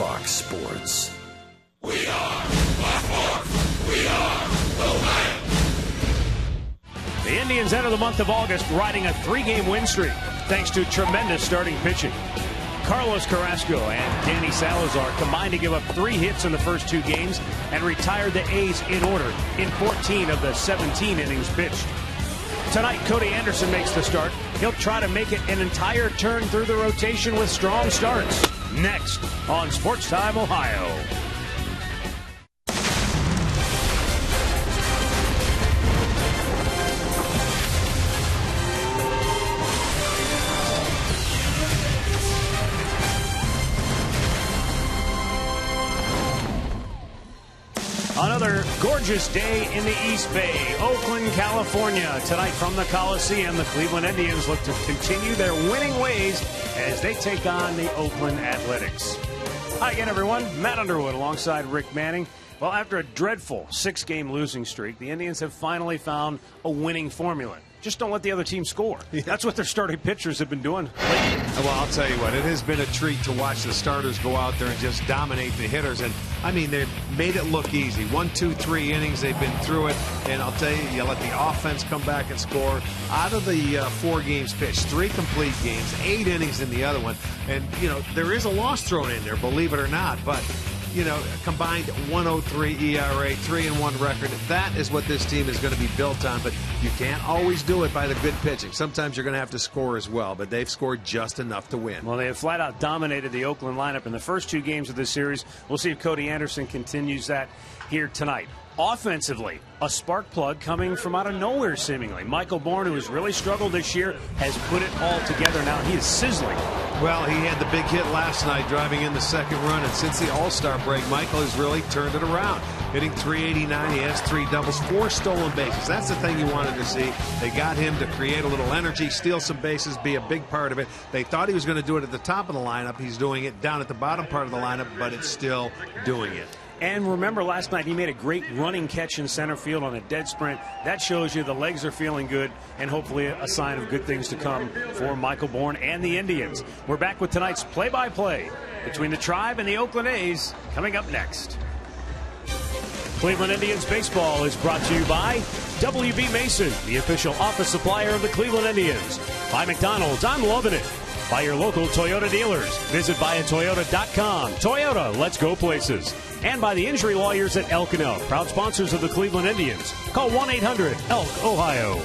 Fox Sports. We are Black We are the Lions. The Indians enter the month of August riding a 3-game win streak thanks to tremendous starting pitching. Carlos Carrasco and Danny Salazar combined to give up 3 hits in the first 2 games and retired the A's in order in 14 of the 17 innings pitched. Tonight, Cody Anderson makes the start. He'll try to make it an entire turn through the rotation with strong starts. Next on Sports Time Ohio. Another gorgeous day in the East Bay, Oakland, California. Tonight from the Coliseum, the Cleveland Indians look to continue their winning ways as they take on the Oakland Athletics. Hi again, everyone. Matt Underwood alongside Rick Manning. Well, after a dreadful 6-game losing streak, the Indians have finally found a winning formula. Just don't let the other team score. Yeah. That's what their starting pitchers have been doing lately. Well, I'll tell you what, it has been a treat to watch the starters go out there and just dominate the hitters. And, I mean, they've made it look easy. 1, 2, 3 innings, they've been through it. And I'll tell you, you let the offense come back and score. Out of the 4 games pitched, 3 complete games, 8 innings in the other one. And, you know, there is a loss thrown in there, believe it or not. But, you know, combined 1.03 ERA, 3-1 record. That is what this team is going to be built on. But you can't always do it by the good pitching. Sometimes you're going to have to score as well. But they've scored just enough to win. Well, they have flat out dominated the Oakland lineup in the first 2 games of this series. We'll see if Cody Anderson continues that here tonight. Offensively, a spark plug coming from out of nowhere, seemingly. Michael Bourne, who has really struggled this year, has put it all together now. He is sizzling. Well, he had the big hit last night driving in the second run, and since the All-Star break, Michael has really turned it around. Hitting .389, he has 3 doubles, 4 stolen bases. That's the thing you wanted to see. They got him to create a little energy, steal some bases, be a big part of it. They thought he was going to do it at the top of the lineup. He's doing it down at the bottom part of the lineup, but it's still doing it. And remember, last night he made a great running catch in center field on a dead sprint. That shows you the legs are feeling good and hopefully a sign of good things to come for Michael Bourne and the Indians. We're back with tonight's play-by-play between the Tribe and the Oakland A's coming up next. Cleveland Indians baseball is brought to you by W.B. Mason, the official office supplier of the Cleveland Indians. By McDonald's, I'm loving it. By your local Toyota dealers. Visit buyatoyota.com. Toyota, let's go places. And by the injury lawyers at Elk & Elk, proud sponsors of the Cleveland Indians. Call 1-800-ELK, Ohio.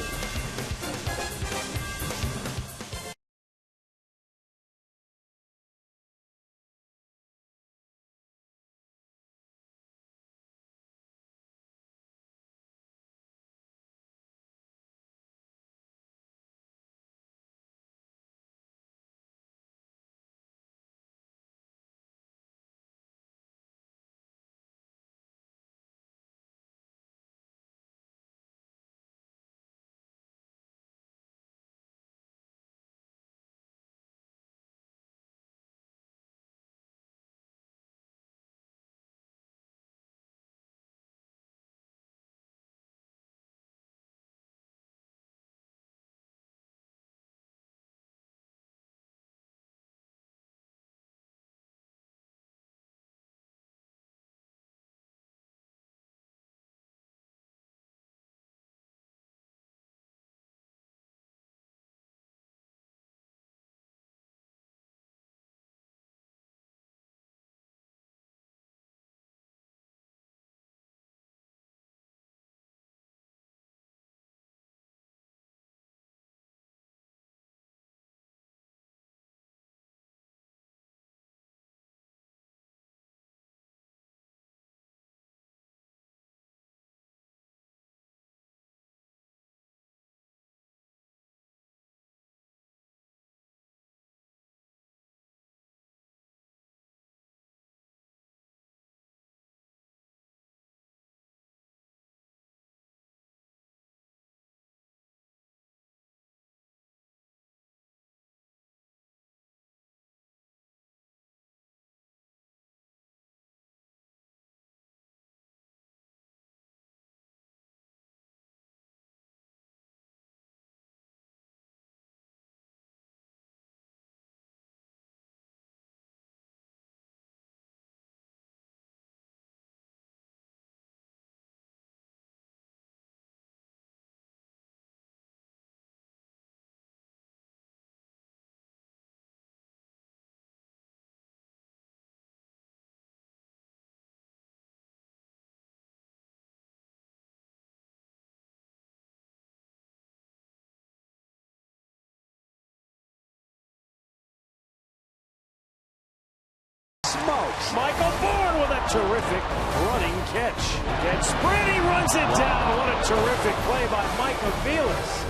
catch. Dead sprint, he runs it down. What a terrific play by Mike Aviles.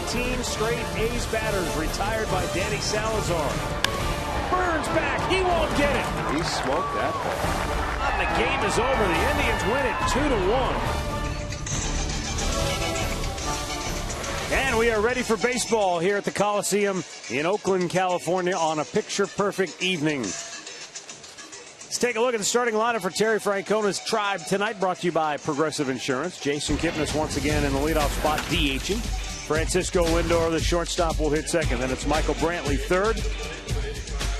18 straight A's batters retired by Danny Salazar. Burns back, he won't get it. He smoked that ball. And the game is over. The Indians win it 2-1. And we are ready for baseball here at the Coliseum in Oakland, California on a picture-perfect evening. Let's take a look at the starting lineup for Terry Francona's Tribe tonight, brought to you by Progressive Insurance. Jason Kipnis once again in the leadoff spot, DHing. Francisco Lindor, the shortstop, will hit second. Then it's Michael Brantley third.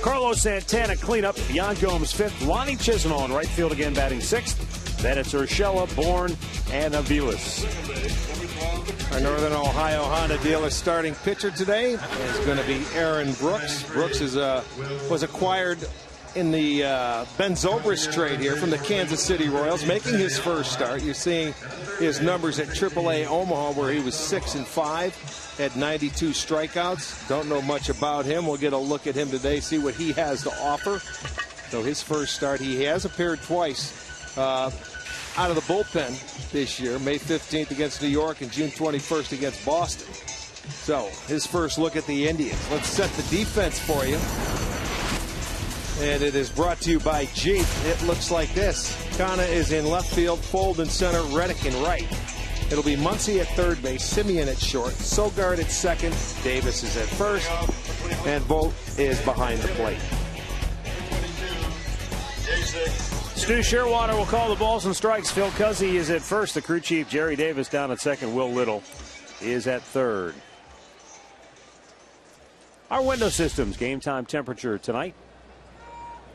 Carlos Santana cleanup. Yan Gomes fifth. Lonnie Chisenhall in right field again batting sixth. Then it's Urshela, Bourne, and Aviles. Our Northern Ohio Honda dealer starting pitcher today is going to be Aaron Brooks. Brooks is was acquired in the Ben Zobrist trade here from the Kansas City Royals, making his first start. You're seeing his numbers at AAA Omaha, where he was 6-5, had 92 strikeouts. Don't know much about him. We'll get a look at him today, see what he has to offer. So his first start, he has appeared twice out of the bullpen this year, May 15th against New York and June 21st against Boston. So his first look at the Indians. Let's set the defense for you. And it is brought to you by Jeep. It looks like this. Kana is in left field, Fold in center, Reddick in right. It'll be Muncy at third base, Simeon at short, Sogard at second, Davis is at first, and Vogt is behind the plate. Stu Sherwater will call the balls and strikes. Phil Cuzzy is at first. The crew chief, Jerry Davis, down at second. Will Little is at third. Our window systems, game time temperature tonight.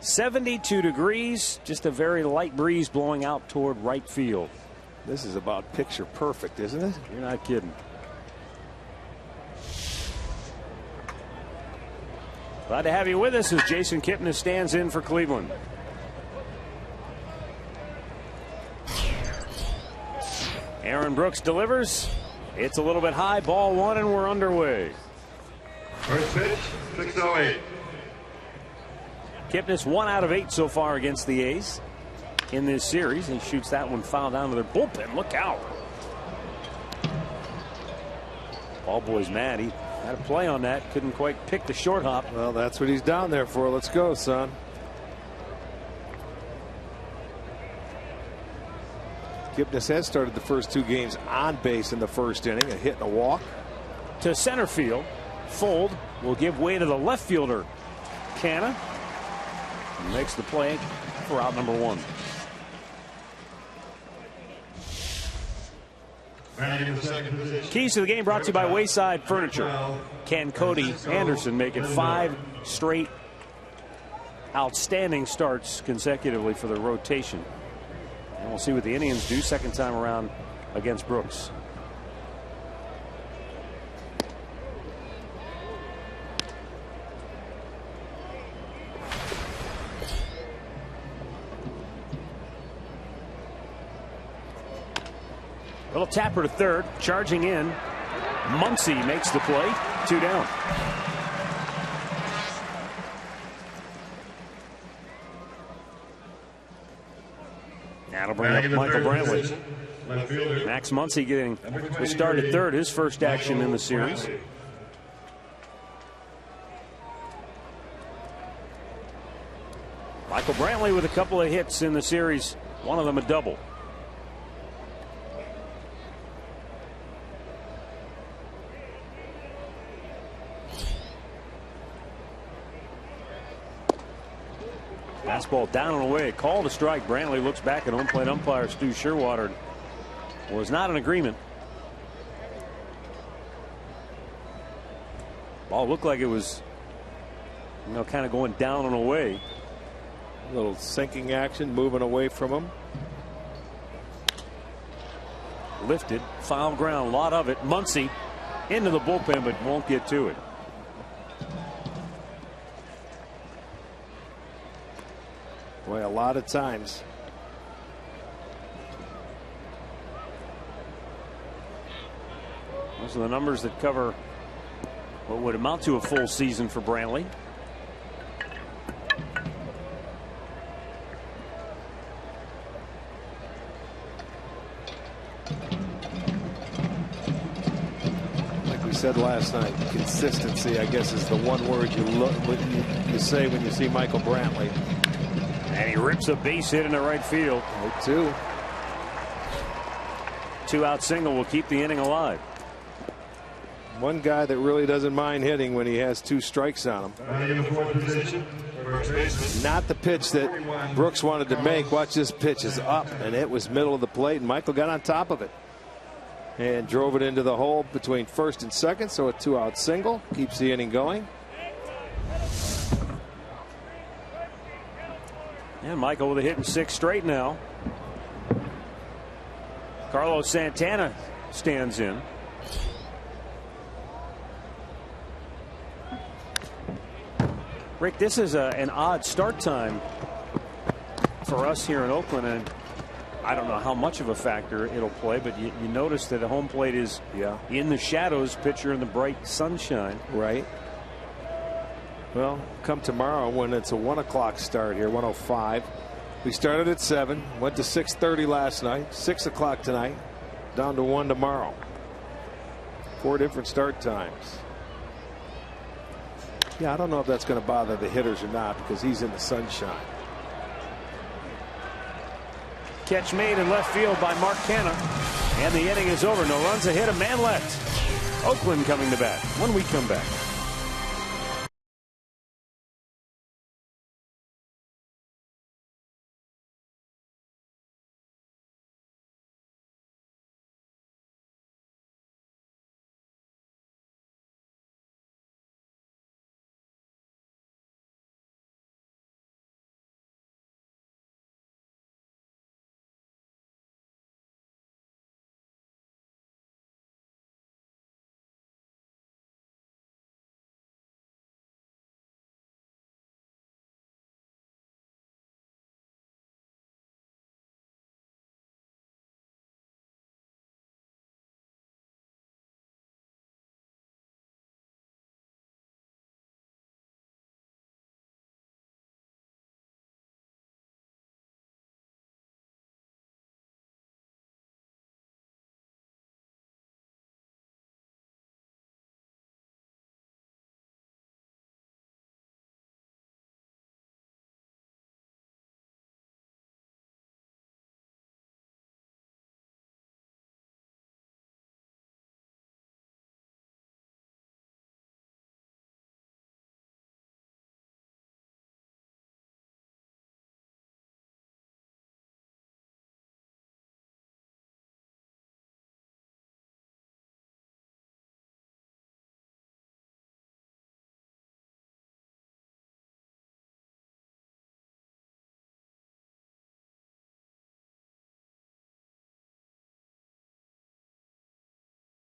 72 degrees, just a very light breeze blowing out toward right field. This is about picture perfect, isn't it? You're not kidding. Glad to have you with us as Jason Kipnis stands in for Cleveland. Aaron Brooks delivers. It's a little bit high, ball one, and we're underway. First pitch, 6-0-8. Kipnis 1 out of 8 so far against the A's in this series. He shoots that one foul down to their bullpen. Look out. Ball boy's mad. He had a play on that. Couldn't quite pick the short hop. Well, that's what he's down there for. Let's go, son. Kipnis has started the first 2 games on base in the first inning, a hit and a walk. To center field. Fold will give way to the left fielder, Canna. Makes the play for out number 1. Keys to the game brought to you by Wayside Furniture. Can Cody Anderson make it 5 straight outstanding starts consecutively for the rotation? And we'll see what the Indians do second time around against Brooks. Little tapper to third, charging in. Muncy makes the play. 2 down. That'll bring up Michael Brantley. Max Muncy getting the start at third, his first action in the series. Michael Brantley with a couple of hits in the series, one of them a double. Fastball down and away. Call to strike. Brantley looks back at home plate umpire Stu Sherwater. Was not in agreement. Ball looked like it was, kind of going down and away. A little sinking action, moving away from him. Lifted, foul ground, a lot of it. Muncy into the bullpen, but won't get to it. Boy, a lot of times. Those are the numbers that cover what would amount to a full season for Brantley. last night. Consistency, I guess, is the one word you say when you see Michael Brantley. And he rips a base hit into right field. 0-2. 2-out single will keep the inning alive. One guy that really doesn't mind hitting when he has 2 strikes on him. Not the pitch that Brooks wanted to make. Watch, this pitch is up, and it was middle of the plate, and Michael got on top of it and drove it into the hole between first and second. So a 2-out single keeps the inning going. And Michael with a hit in 6 straight now. Carlos Santana stands in. Rick, this is an odd start time for us here in Oakland, and I don't know how much of a factor it'll play, but you notice that the home plate is in the shadows, pitcher in the bright sunshine. Right. Well, come tomorrow when it's a 1 o'clock start here, 1:05. We started at 7, went to 6:30 last night, 6 o'clock tonight, down to 1 tomorrow. 4 different start times. Yeah, I don't know if that's going to bother the hitters or not because he's in the sunshine. Catch made in left field by Mark Canha. And the inning is over. No runs, a hit, a man left. Oakland coming to bat when we come back.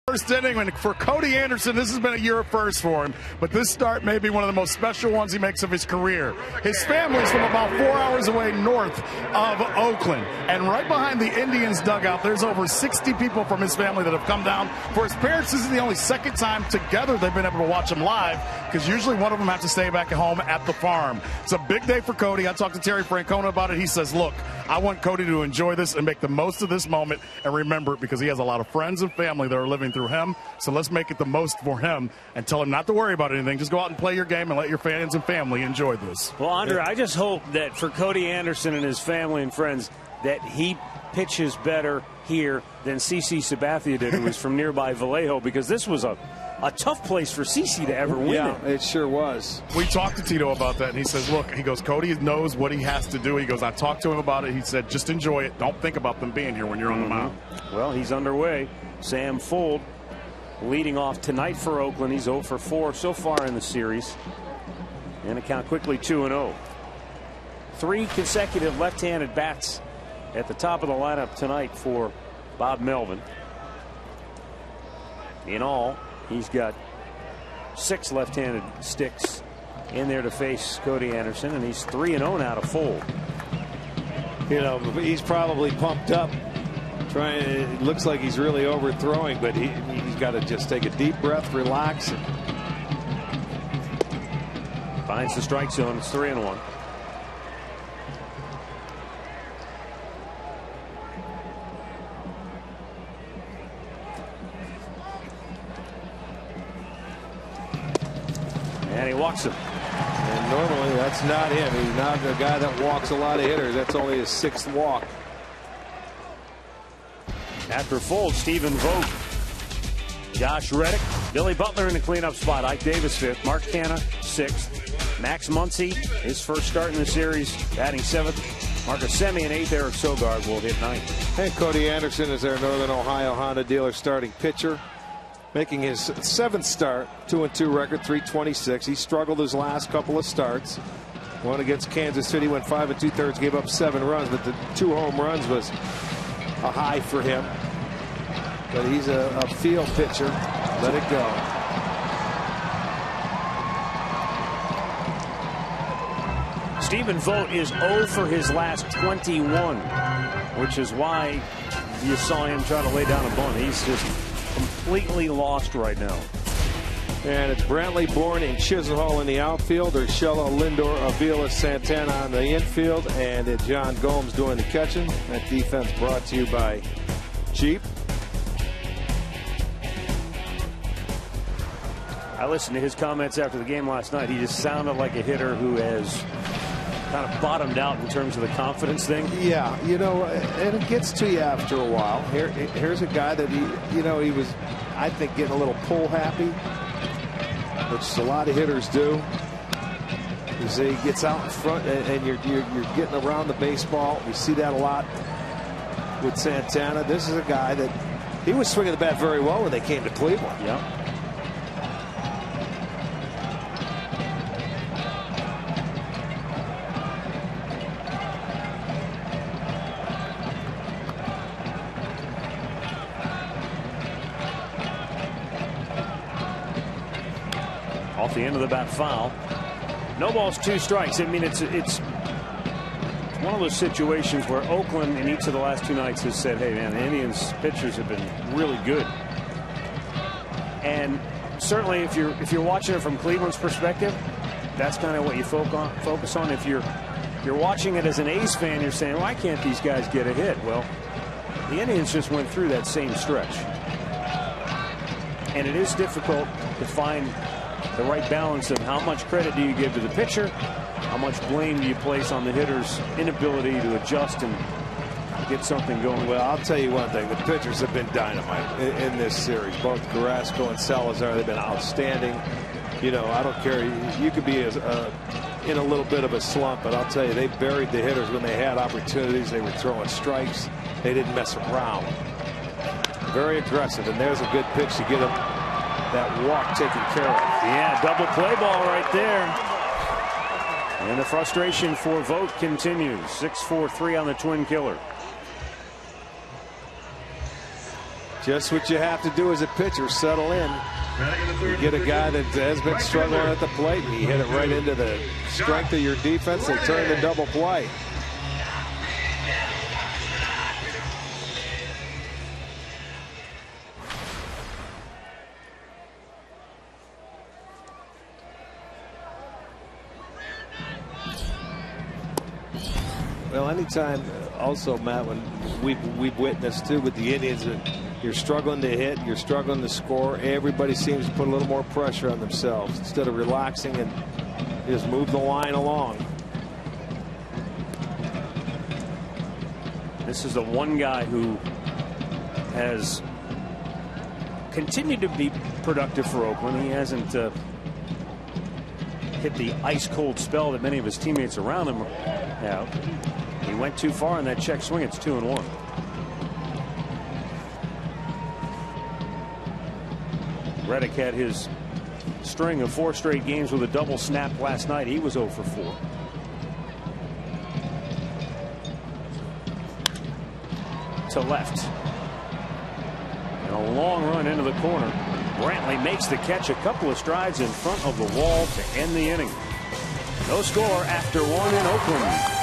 First inning, and for Cody Anderson, this has been a year of first for him, but this start may be one of the most special ones he makes of his career. His family's from about 4 hours away north of Oakland, and right behind the Indians dugout, there's over 60 people from his family that have come down. For his parents, this is the only second time together they've been able to watch him live, because usually one of them has to stay back at home at the farm. It's a big day for Cody. I talked to Terry Francona about it. He says, look, I want Cody to enjoy this and make the most of this moment and remember it, because he has a lot of friends and family that are living through him. So let's make it the most for him and tell him not to worry about anything. Just go out and play your game and let your fans and family enjoy this. Well, Andre, I just hope that for Cody Anderson and his family and friends that he pitches better here than CC Sabathia did, who was from nearby Vallejo, because this was a tough place for CC to ever win. Yeah, it sure was. We talked to Tito about that, and he says, look, he goes, Cody knows what he has to do. He goes, I talked to him about it. He said, just enjoy it. Don't think about them being here when you're on the mound. Well, he's underway. Sam Fuld leading off tonight for Oakland. He's 0 for 4 so far in the series. And a count quickly 2-0. 3 consecutive left-handed bats at the top of the lineup tonight for Bob Melvin. In all, he's got 6 left-handed sticks in there to face Cody Anderson, and he's 3-0 now to Fuld. You know, he's probably pumped up. It looks like he's really overthrowing, but he's got to just take a deep breath, relax. Finds the strike zone. It's 3-1. walks him. And normally that's not him. He's not a guy that walks a lot of hitters. That's only his 6th walk. After Fold, Stephen Vogt, Josh Reddick, Billy Butler in the cleanup spot. Ike Davis 5th, Mark Canha 6th, Max Muncy, his first start in the series, batting 7th. Marcus Semien 8th. Eric Sogard will hit 9th. And Cody Anderson is their Northern Ohio Honda dealer starting pitcher, making his 7th start, 2-2 record, 326. He struggled his last couple of starts. One against Kansas City, went 5 2/3, gave up 7 runs, but the 2 home runs was a high for him. But he's a field pitcher. Let it go. Stephen Vogt is 0 for his last 21, which is why you saw him try to lay down a bunt. He's just completely lost right now. And it's Brantley, Bourne, and Chisenhall in the outfield. Urshela, Lindor, Avila, Santana on the infield, and John Gomes doing the catching. That defense brought to you by Jeep. I listened to his comments after the game last night. He just sounded like a hitter who has kind of bottomed out in terms of the confidence thing. Yeah, you know, and it gets to you after a while. Here's a guy that he was, I think, getting a little pull happy, which a lot of hitters do. As he gets out in front and you're getting around the baseball. We see that a lot with Santana. This is a guy that he was swinging the bat very well when they came to Cleveland. Yeah. Off the end of the bat, foul. No balls, 2 strikes. I mean, it's one of those situations where Oakland in each of the last 2 nights has said, hey man, the Indians pitchers have been really good. And certainly if you're watching it from Cleveland's perspective, that's kind of what you focus on. If you're watching it as an A's fan, you're saying, why can't these guys get a hit? Well, the Indians just went through that same stretch. And it is difficult to find the right balance of how much credit do you give to the pitcher, how much blame do you place on the hitter's inability to adjust and get something going. Well, I'll tell you one thing, the pitchers have been dynamite in this series. Both Carrasco and Salazar, they've been outstanding. You know, I don't care, you could be in a little bit of a slump, but I'll tell you, they buried the hitters when they had opportunities. They were throwing strikes. They didn't mess around. Very aggressive, and there's a good pitch to get him that walk taken care of. Yeah, double play ball right there. And the frustration for Vogt continues. 6-4-3 on the Twin Killer. Just what you have to do as a pitcher, settle in. You get a guy that has been struggling at the plate, and you hit it right into the strength of your defense. They turn the double play. Well, anytime also, Matt, when we've witnessed too with the Indians that you're struggling to hit, you're struggling to score, everybody seems to put a little more pressure on themselves instead of relaxing and just move the line along. This is the one guy who has continued to be productive for Oakland. He hasn't hit the ice cold spell that many of his teammates around him have. He went too far in that check swing. It's 2-1. Reddick had his string of 4 straight games with a double snap last night. He was 0 for 4. To left. And a long run into the corner. Brantley makes the catch a couple of strides in front of the wall to end the inning. No score after 1 in Oakland.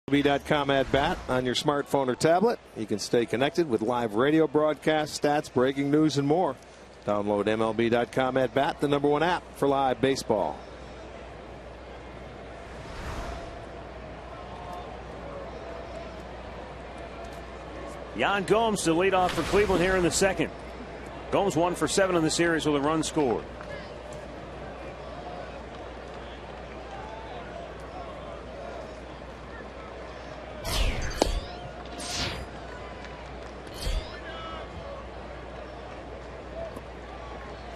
MLB.com at bat on your smartphone or tablet. You can stay connected with live radio broadcasts, stats, breaking news, and more. Download MLB.com at bat, the #1 app for live baseball. Yan Gomes to lead off for Cleveland here in the second. Gomes 1 for 7 in the series with a run scored.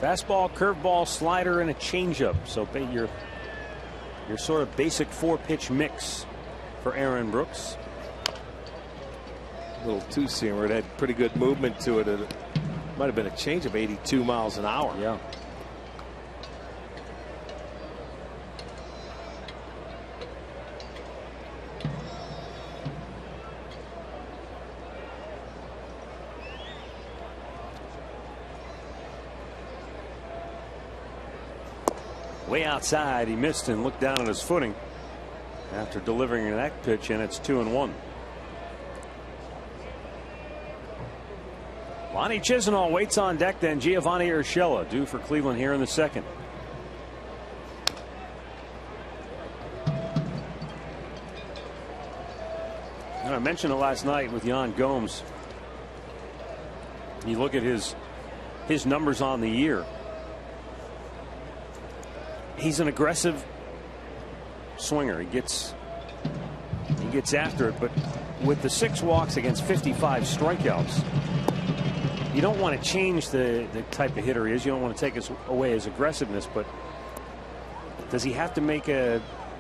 Fastball, curveball, slider, and a changeup. So your sort of basic 4-pitch mix for Aaron Brooks. Little two-seamer. It had pretty good movement to it. It might have been a changeup, 82 miles an hour. Yeah. Way outside, he missed and looked down at his footing after delivering that pitch, and it's 2-1. Lonnie Chisenhall waits on deck, then Giovanni Urshela due for Cleveland here in the second. And I mentioned it last night with Yan Gomes. You look at his numbers on the year. He's an aggressive swinger. He gets after it, but with the 6 walks against 55 strikeouts, you don't want to change the type of hitter he is. You don't want to take away his aggressiveness, but does he have to make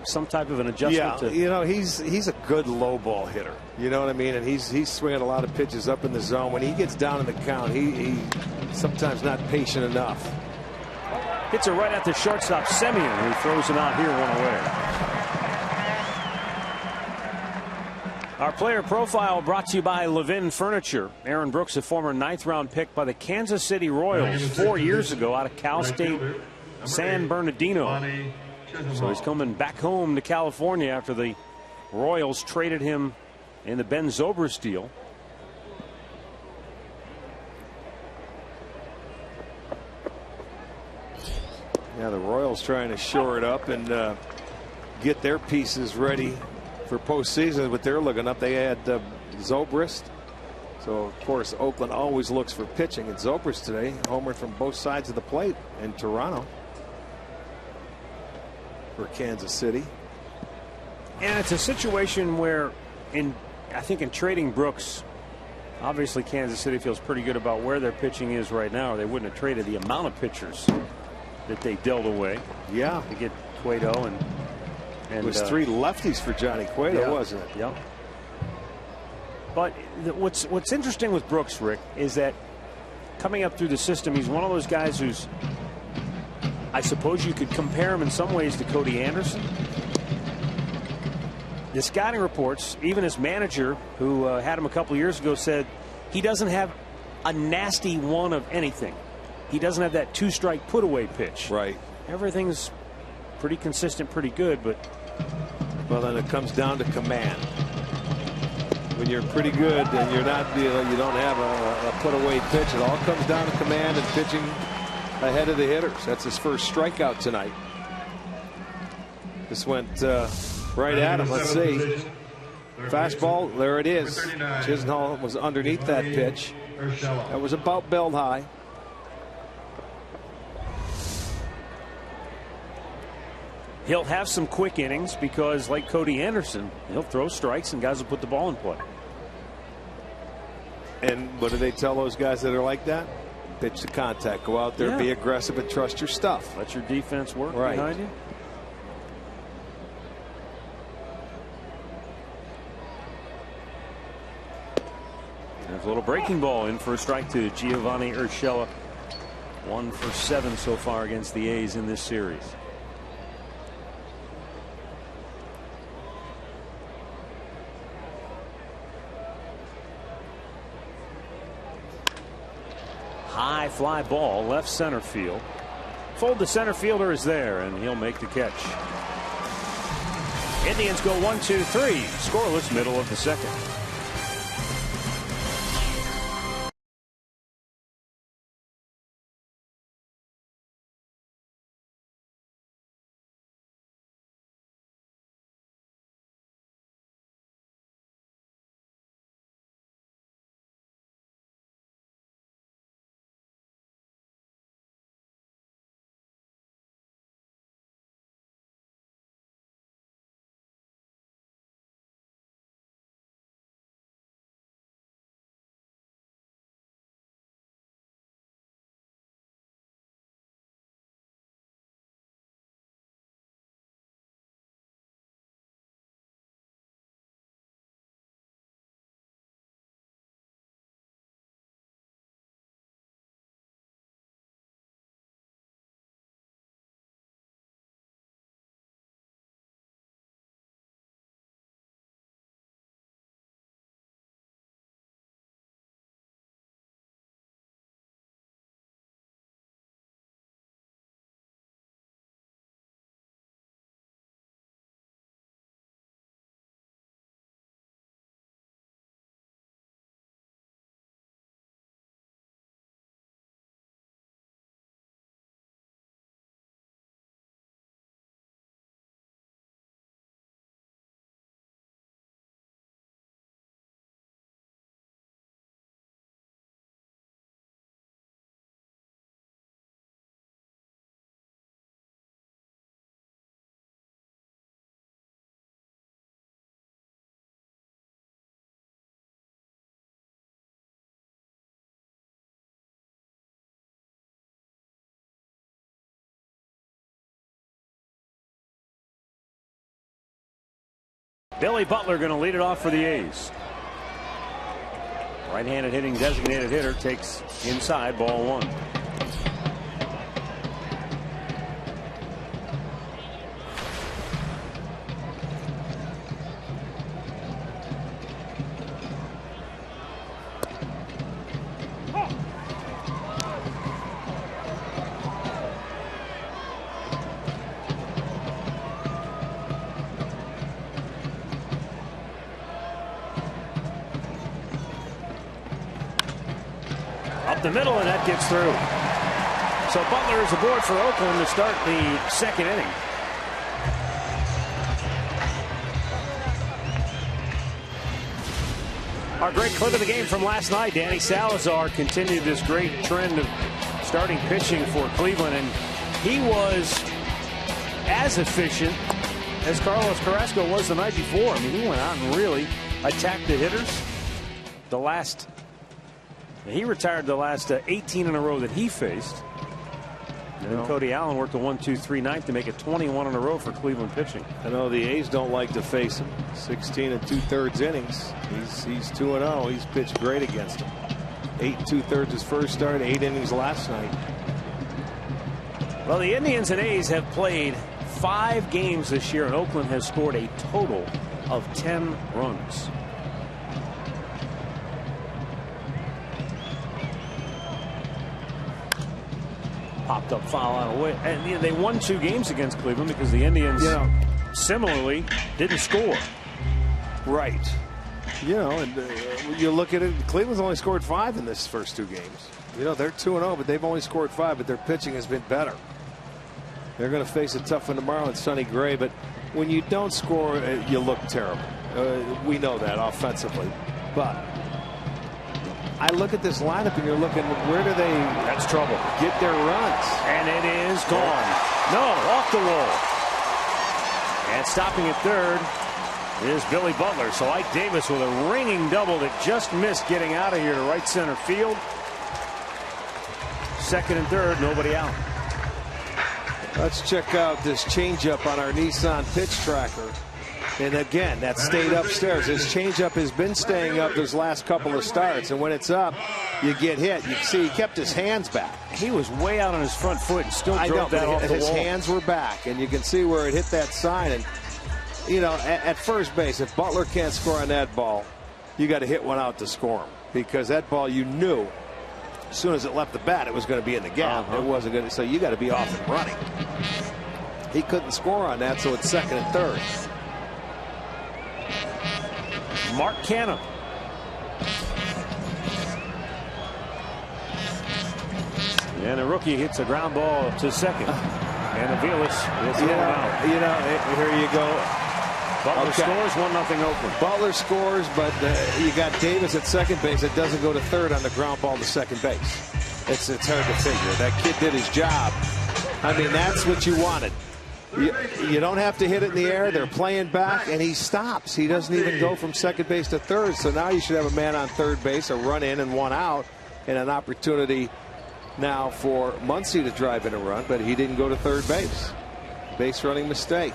some type of an adjustment? Yeah, to... you know, he's a good low ball hitter. You know what I mean? And he's swinging a lot of pitches up in the zone. When he gets down in the count, he sometimes not patient enough. Hits it right at the shortstop, Semien, who throws it out here, 1 away. Our player profile brought to you by Levin Furniture. Aaron Brooks, a former 9th-round pick by the Kansas City Royals 4 years ago out of Cal State San Bernardino. So he's coming back home to California after the Royals traded him in the Ben Zobrist deal. Yeah, the Royals trying to shore it up and get their pieces ready for postseason, but they're looking up. They had Zobrist. So, of course, Oakland always looks for pitching. And Zobrist today, homered from both sides of the plate in Toronto for Kansas City. And it's a situation where, I think in trading Brooks, obviously Kansas City feels pretty good about where their pitching is right now, or they wouldn't have traded the amount of pitchers that they dealt away. Yeah, to get Cueto and it was 3 lefties for Johnny Cueto, wasn't it? Yeah. But what's interesting with Brooks, Rick, is that coming up through the system, he's one of those guys who's, I suppose you could compare him in some ways to Cody Anderson. The scouting reports, even his manager, who had him a couple years ago, said he doesn't have a nasty one of anything. He doesn't have that 2-strike put-away pitch. Right. Everything's pretty consistent, pretty good, but... Well, then it comes down to command. When you're pretty good and you're not, you don't have a put-away pitch, it all comes down to command and pitching ahead of the hitters. That's his first strikeout tonight. This went right at him. Let's see. Fastball, there it is. Chisenhall was underneath that pitch. That was about belt high. He'll have some quick innings because, like Cody Anderson, he'll throw strikes and guys will put the ball in play. And what do they tell those guys that are like that? Pitch to contact. Go out there, be aggressive, and trust your stuff. Let your defense work behind you. There's a little breaking ball in for a strike to Giovanni Urshela. 1 for 7 so far against the A's in this series. High fly ball, left center field. Fold the center fielder is there, and he'll make the catch. Indians go 1-2-3. Scoreless, middle of the second. Billy Butler going to lead it off for the A's. Right-handed hitting designated hitter takes inside, ball one. The middle, and that gets through. So Butler is aboard for Oakland to start the second inning. Our great clip of the game from last night. Danny Salazar continued this great trend of starting pitching for Cleveland, and he was as efficient as Carlos Carrasco was the night before. I mean, he went out and really attacked the hitters. He retired the last 18 in a row that he faced. And then Cody Allen worked a 1-2-3 ninth to make it 21 in a row for Cleveland pitching. I know the A's don't like to face him. 16 2/3 innings. He's 2-0. He's pitched great against him. 8 2/3 his first start, 8 innings last night. Well, the Indians and A's have played 5 games this year, and Oakland has scored a total of 10 runs. Popped up foul out of way, and they won 2 games against Cleveland because the Indians similarly didn't score. Right. And you look at it, Cleveland's only scored 5 in this first 2 games. They're 2-0, but they've only scored 5, but their pitching has been better. They're going to face a tough one tomorrow in Sonny Gray, but when you don't score, you look terrible. We know that offensively, but I look at this lineup and you're looking, where do they That's trouble. Get their runs? And it is gone. No, off the wall. And stopping at third is Billy Butler. So Ike Davis with a ringing double that just missed getting out of here to right center field. Second and third, nobody out. Let's check out this changeup on our Nissan pitch tracker. And again, that stayed upstairs. His changeup has been staying up his last couple of starts, and when it's up, you get hit. You can see he kept his hands back. He was way out on his front foot and still drove that off the wall. His hands were back, and you can see where it hit that sign. And at first base, if Butler can't score on that ball, you got to hit one out to score him, because that ball, you knew as soon as it left the bat, it was going to be in the gap. It wasn't going to, so you got to be off and running. He couldn't score on that, so it's second and third. Mark Canha. And the rookie hits a ground ball to second. And Aviles is out. Here you go. Butler scores 1-0 Oakland. Butler scores, but you got Davis at second base. It doesn't go to third on the ground ball to second base. It's hard to figure. That kid did his job. I mean, that's what you wanted. You don't have to hit it in the air. They're playing back, and he stops. He doesn't even go from second base to third. So now you should have a man on third base, a run in and one out, and an opportunity now for Muncy to drive in a run, but he didn't go to third base. Base running mistake.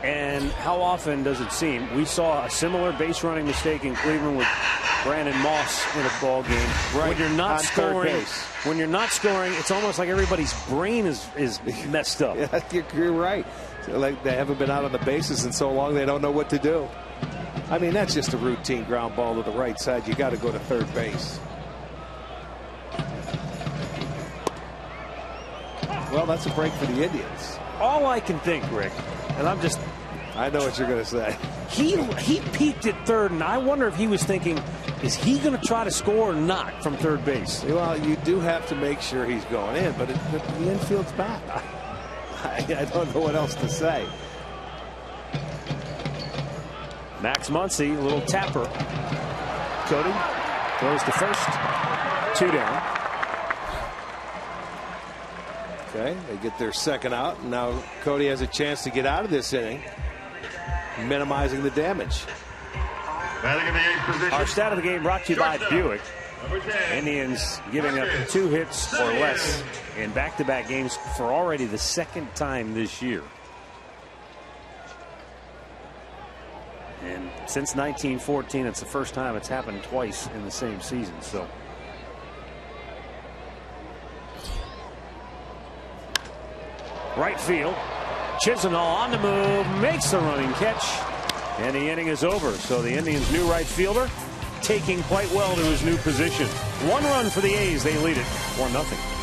And how often does it seem? We saw a similar base running mistake in Cleveland with Brandon Moss in a ball game. Right. When you're not scoring, it's almost like everybody's brain is messed up. Yeah, you're right. Like they haven't been out on the bases in so long they don't know what to do. I mean, that's just a routine ground ball to the right side. You got to go to third base. Well, that's a break for the Indians. All I can think, Rick, and I know what you're going to say. He peaked at third, and I wonder if he was thinking, is he going to try to score or not from third base? Well, you do have to make sure he's going in, but the infield's back. I don't know what else to say. Max Muncy, a little tapper. Cody throws to first. 2 down. Okay, they get their second out, and now Cody has a chance to get out of this inning, minimizing the damage. Our stat of the game brought to you by Buick. Indians giving up 2 hits or less in back-to-back games for already the second time this year. And since 1914, it's the first time it's happened twice in the same season. So right field, Chisenhall on the move, makes the running catch, and the inning is over. So the Indians' new right fielder taking quite well to his new position. 1 run for the A's. They lead it 1-0.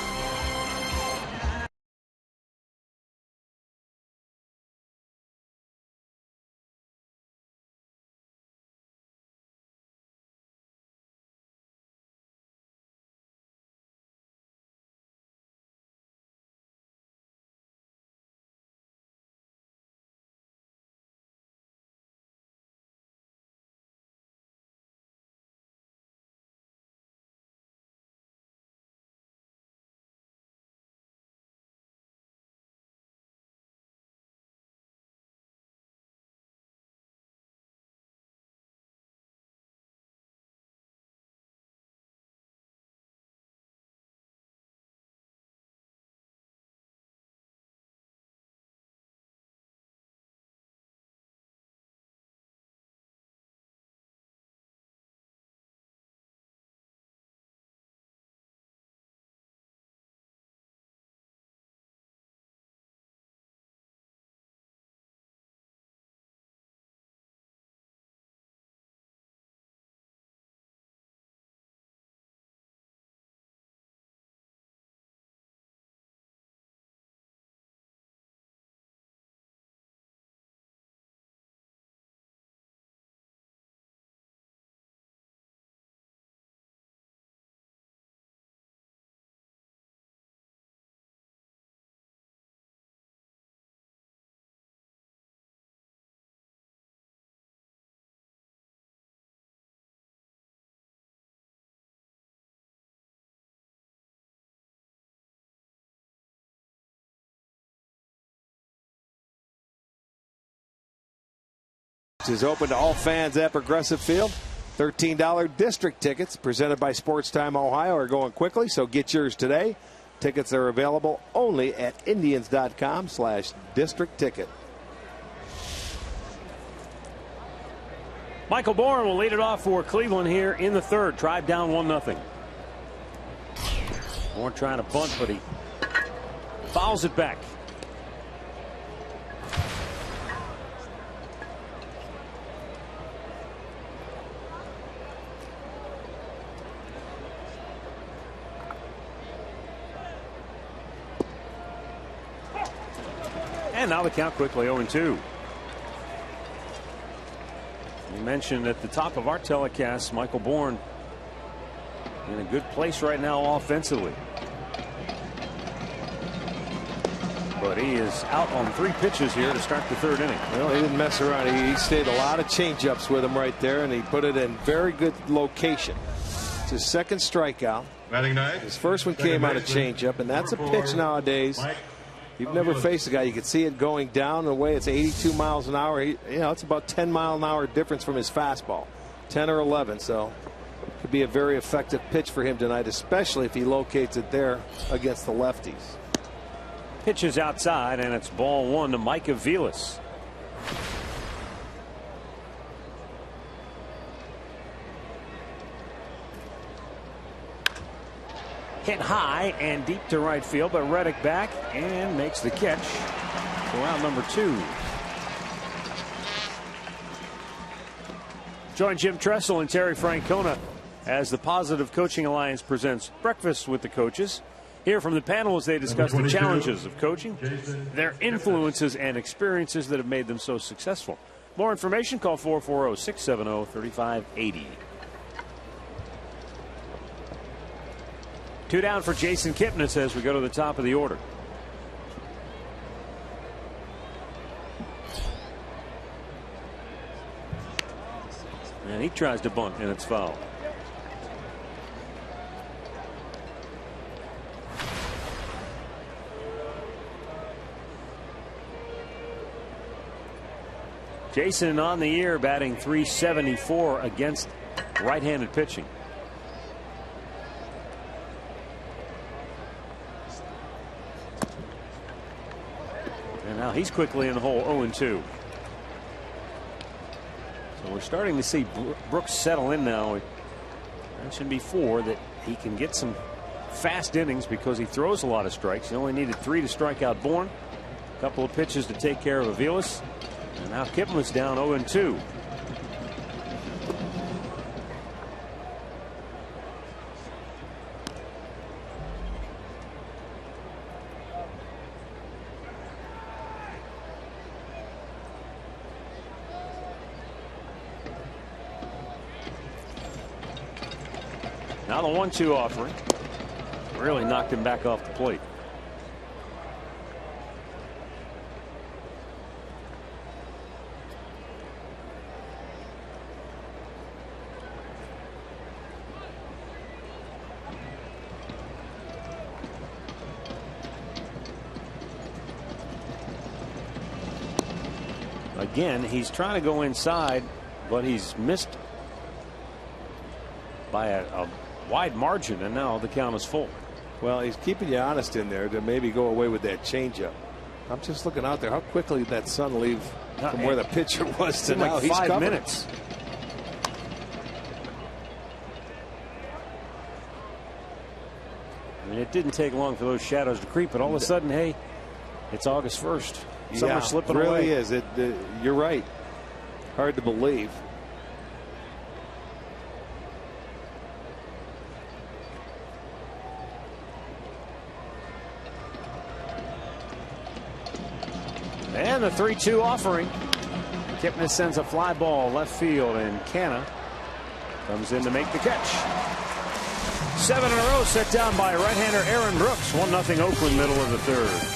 Is open to all fans at Progressive Field. $13 district tickets presented by Sports Time Ohio are going quickly, so get yours today. Tickets are available only at Indians.com/district ticket. Michael Bourne will lead it off for Cleveland here in the third. Drive down 1-0. Bourne trying to bunt, but he fouls it back. And now the count quickly 0-2. You mentioned at the top of our telecast, Michael Bourne in a good place right now offensively. But he is out on 3 pitches here to start the 3rd inning. Well, he didn't mess around. He stayed a lot of changeups with him right there, and he put it in very good location. It's his 2nd strikeout. His first one came on a changeup, and that's a pitch nowadays. You've never faced a guy. You can see it going down the way. It's 82 miles an hour. It's about 10-mile-an-hour difference from his fastball, 10 or 11. So it could be a very effective pitch for him tonight, especially if he locates it there against the lefties. Pitches outside, and it's ball 1 to Mike Aviles. Hit high and deep to right field, but Reddick back and makes the catch for round number 2. Join Jim Tressel and Terry Francona as the Positive Coaching Alliance presents Breakfast with the Coaches. Hear from the panel as they discuss the challenges of coaching, their influences and experiences that have made them so successful. More information, call 440-670-3580. 2 down for Jason Kipnis as we go to the top of the order. And he tries to bunt, and it's foul. Jason on the year batting .374 against right-handed pitching. And now he's quickly in the hole, 0-2. So we're starting to see Brooks settle in now. I mentioned before that he can get some fast innings because he throws a lot of strikes. He only needed 3 to strike out Bourne. A couple of pitches to take care of Aviles. And now Kipnis down 0-2. Now the 1-2 offering really knocked him back off the plate. Again, he's trying to go inside, but he's missed by a wide margin, and now the count is full. Well, he's keeping you honest in there to maybe go away with that changeup. I'm just looking out there. How quickly did that sun leave from where the pitcher was to now? Like He's 5 covered. minutes. I mean, it didn't take long for those shadows to creep, but all of a sudden, hey, it's August 1st. Summer's slipping it really away. is. You're right. Hard to believe. And the 3-2 offering. Kipnis sends a fly ball left field, and Canna comes in to make the catch. 7 in a row set down by right-hander Aaron Brooks. 1-0 Oakland, middle of the 3rd.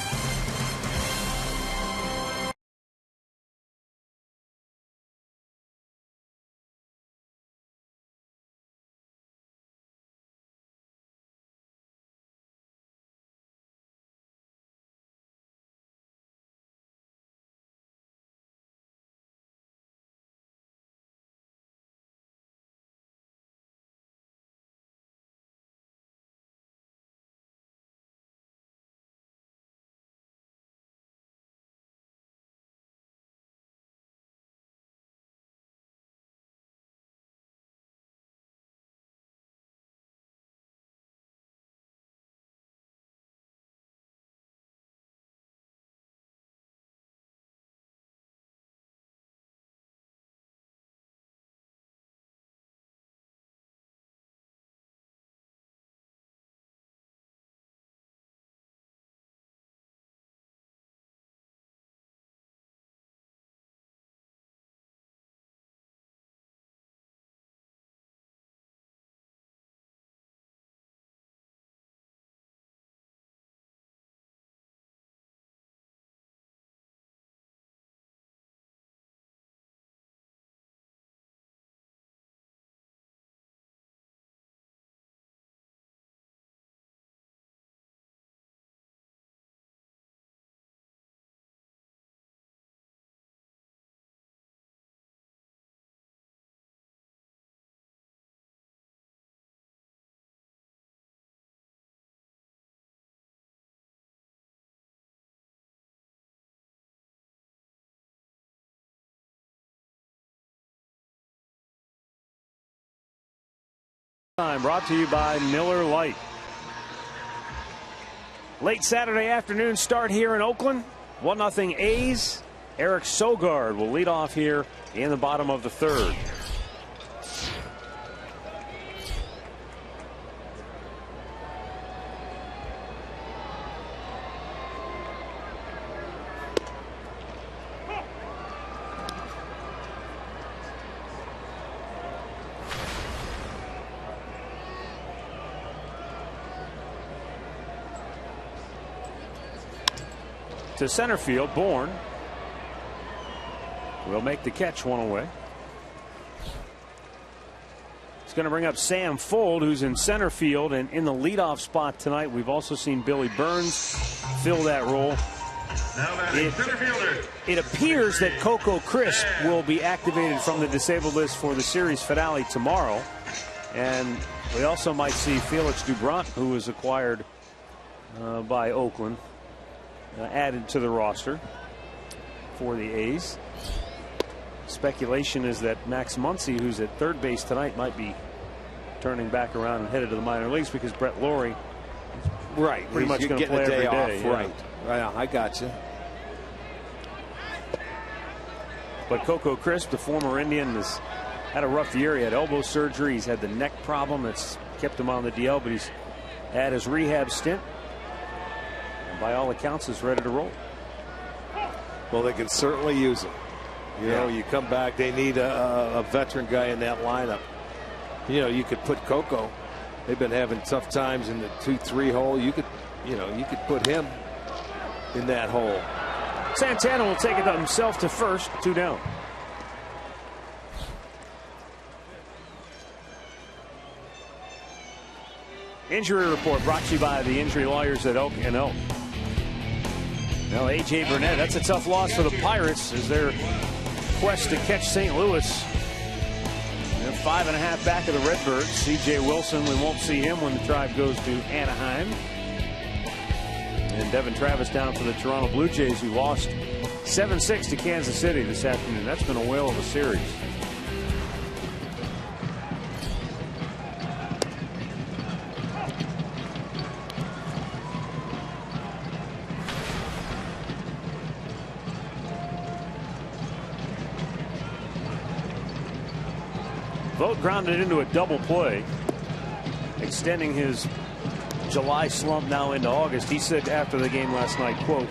Time brought to you by Miller Lite. Late Saturday afternoon start here in Oakland. 1-0 A's. Eric Sogard will lead off here in the bottom of the third. To center field, Bourne will make the catch, one away. It's going to bring up Sam Fuld, who's in center field, and in the leadoff spot tonight. We've also seen Billy Burns fill that role. It appears that Coco Crisp will be activated from the disabled list for the series finale tomorrow, and we also might see Felix Doubront, who was acquired by Oakland, added to the roster for the A's. Speculation is that Max Muncy, who's at third base tonight, might be turning back around and headed to the minor leagues because Brett Lawrie, pretty much going to play every day. Right. I got you. But Coco Crisp, the former Indian, has had a rough year. He had elbow surgery. He's had the neck problem that's kept him on the DL, but he's had his rehab stint. By all accounts, is ready to roll. Well, they can certainly use him. You know, you come back, they need a veteran guy in that lineup. You know, you could put Coco. They've been having tough times in the 2-3 hole. You could put him in that hole. Santana will take it himself to first, 2 down. Injury report brought to you by the injury lawyers at Oak and Oak. Now, A.J. Burnett, that's a tough loss for the Pirates as their quest to catch St. Louis. They're 5.5 back of the Redbirds. C.J. Wilson, we won't see him when the Tribe goes to Anaheim. And Devin Travis down for the Toronto Blue Jays, who lost 7-6 to Kansas City this afternoon. That's been a whale of a series. Vogt grounded into a double play, extending his July slump now into August. He said after the game last night, quote,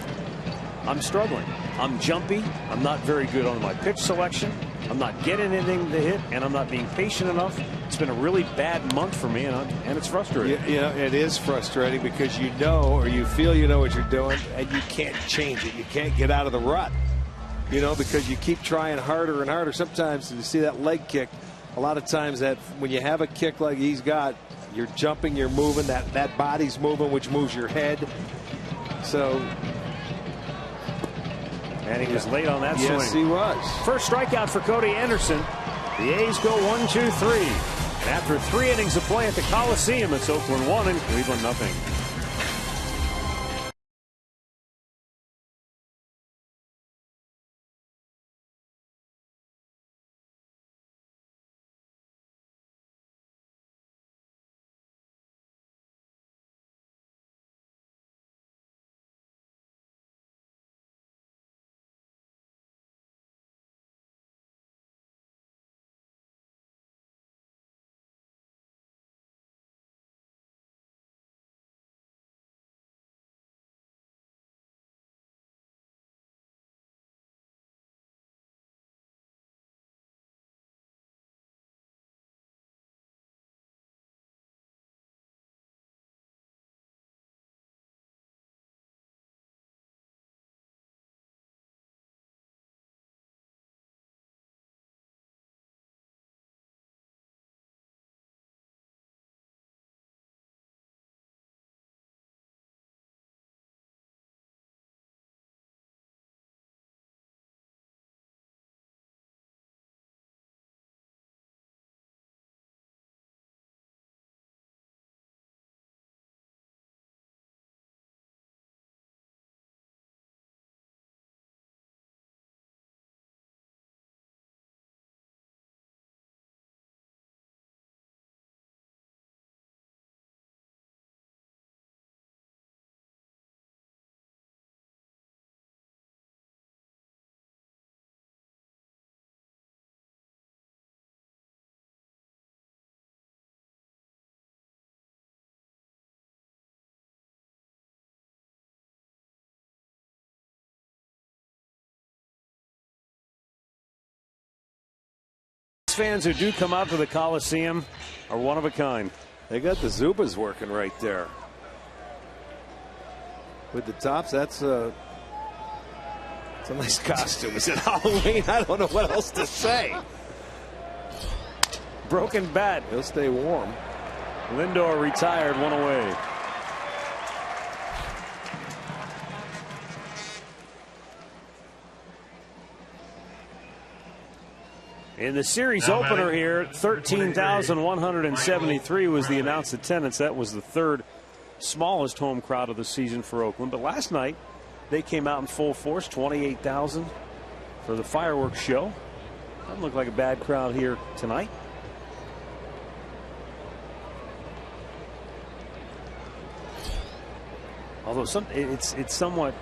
"I'm struggling. I'm jumpy. I'm not very good on my pitch selection. I'm not getting anything to hit, and I'm not being patient enough. It's been a really bad month for me, and it's frustrating." Yeah, it is frustrating because you know, or you feel you know what you're doing, and you can't change it. You can't get out of the rut, you know, because you keep trying harder and harder. Sometimes you see that leg kick. A lot of times that when you have a kick like he's got, you're jumping, you're moving, that body's moving, which moves your head. So, and he was late on that swing. Yes, he was. First strikeout for Cody Anderson. The A's go 1-2-3. And after 3 innings of play at the Coliseum, it's Oakland 1 and Cleveland 0. fans who do come out to the Coliseum are one of a kind. They got the Zubas working right there. With the tops, it's a nice costume. Is it Halloween? I don't know what else to say. Broken bat. He'll stay warm. Lindor retired, one away. In the series opener here, 13,173 was the announced attendance. That was the third smallest home crowd of the season for Oakland. But last night, they came out in full force, 28,000 for the fireworks show. Doesn't look like a bad crowd here tonight. Although it's somewhat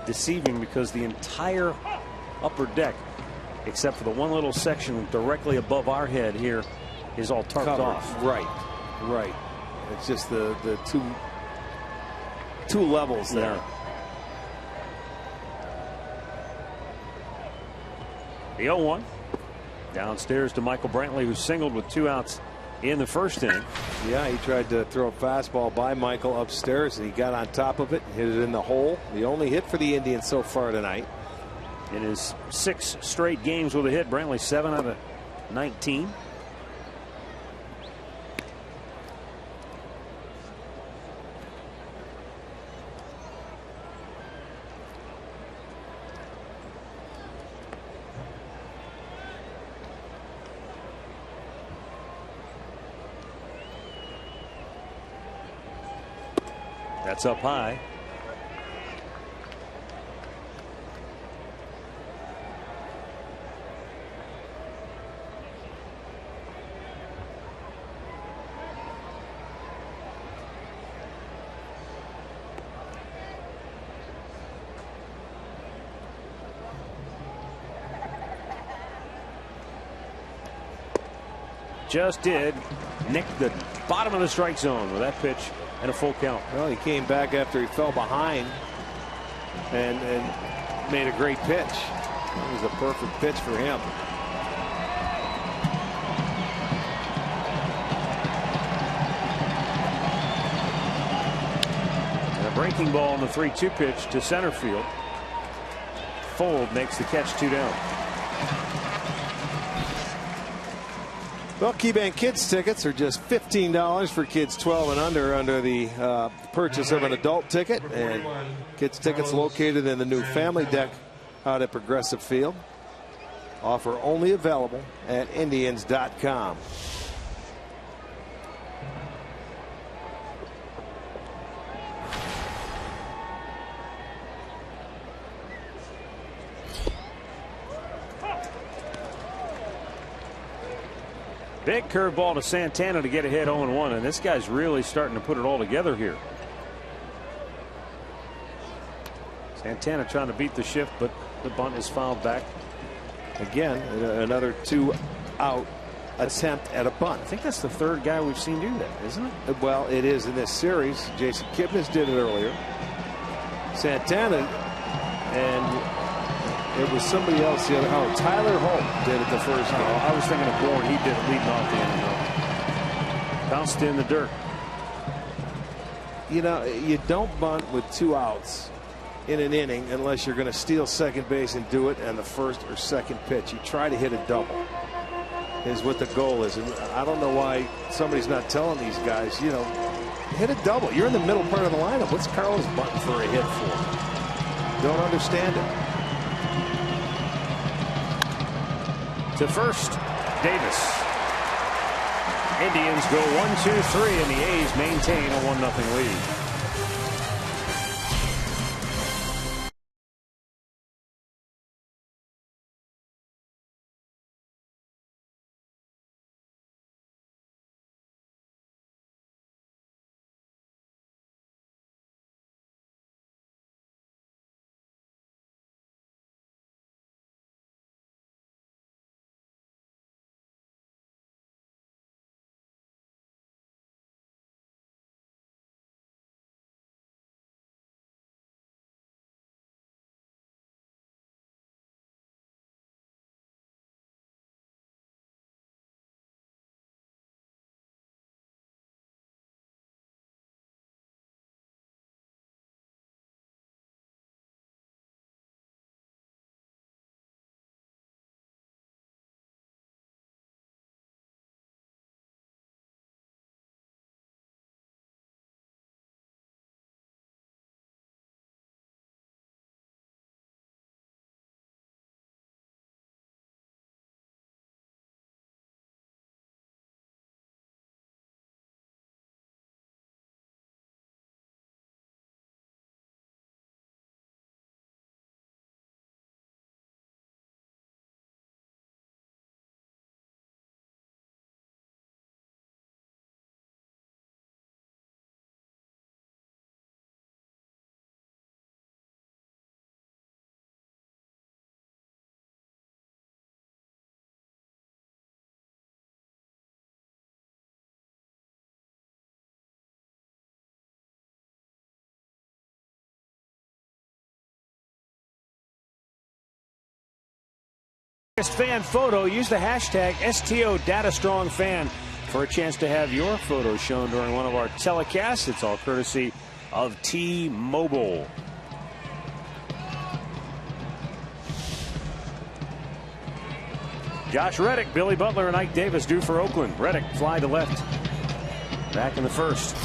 deceiving because the entire upper deck, except for the one little section directly above our head here, is all tarped off. Right. It's just the two levels there. The 0-1 downstairs to Michael Brantley, who singled with 2 outs in the first inning. Yeah, he tried to throw a fastball by Michael upstairs, and he got on top of it and hit it in the hole. The only hit for the Indians so far tonight. In his 6 straight games with a hit, Brantley 7 out of 19. That's up high. Just did nick the bottom of the strike zone with that pitch and a full count. Well, he came back after he fell behind and made a great pitch. It was a perfect pitch for him. And a breaking ball on the 3-2 pitch to center field. Fold makes the catch 2 down. Well, KeyBank Kids tickets are just $15 for kids 12 and under the purchase of an adult ticket. And kids tickets located in the new family deck out at Progressive Field. Offer only available at Indians.com. Big curveball to Santana to get ahead 0-1, and this guy's really starting to put it all together here. Santana trying to beat the shift, but the bunt is fouled back. Again, another 2-out attempt at a bunt. I think that's the third guy we've seen do that, isn't it? Well, it is in this series. Jason Kipnis did it earlier. Santana, and it was somebody else the other. Oh, Tyler Holt did it the first game. I was thinking of Bourne. He did it leading off the inning, though. Bounced in the dirt. You know, you don't bunt with 2 outs in an inning unless you're going to steal second base and do it on the first or second pitch. You try to hit a double is what the goal is. And I don't know why somebody's not telling these guys, you know, hit a double. You're in the middle part of the lineup. What's Carlos bunting for a hit for? Don't understand it. To first, Davis. Indians go 1-2-3, and the A's maintain a 1-0 lead. Fan photo, use the hashtag STODataStrongFan for a chance to have your photo shown during one of our telecasts. It's all courtesy of T-Mobile. Josh Reddick, Billy Butler, and Ike Davis due for Oakland. Reddick fly to left. Back in the first.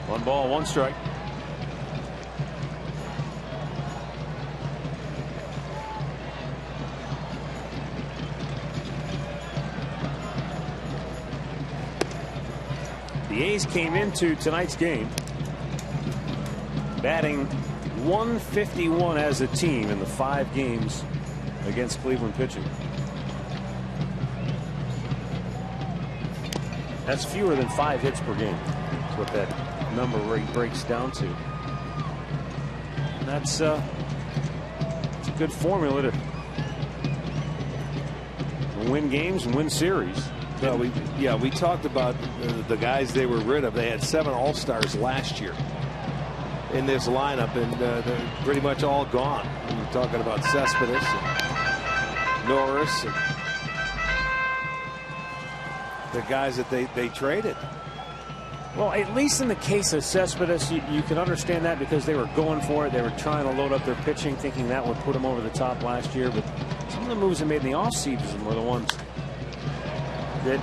One ball, one strike. The A's came into tonight's game batting .151 as a team in the 5 games against Cleveland pitching. That's fewer than 5 hits per game. That's what that number rate breaks down to. And that's a good formula to win games and win series. Well, we talked about the guys they were rid of. They had 7 All-Stars last year in this lineup, and they're pretty much all gone. When you're talking about Cespedes and Norris and the guys that they traded. Well, at least in the case of Cespedes, you can understand that because they were going for it. They were trying to load up their pitching, thinking that would put them over the top last year. But some of the moves they made in the offseason were the ones that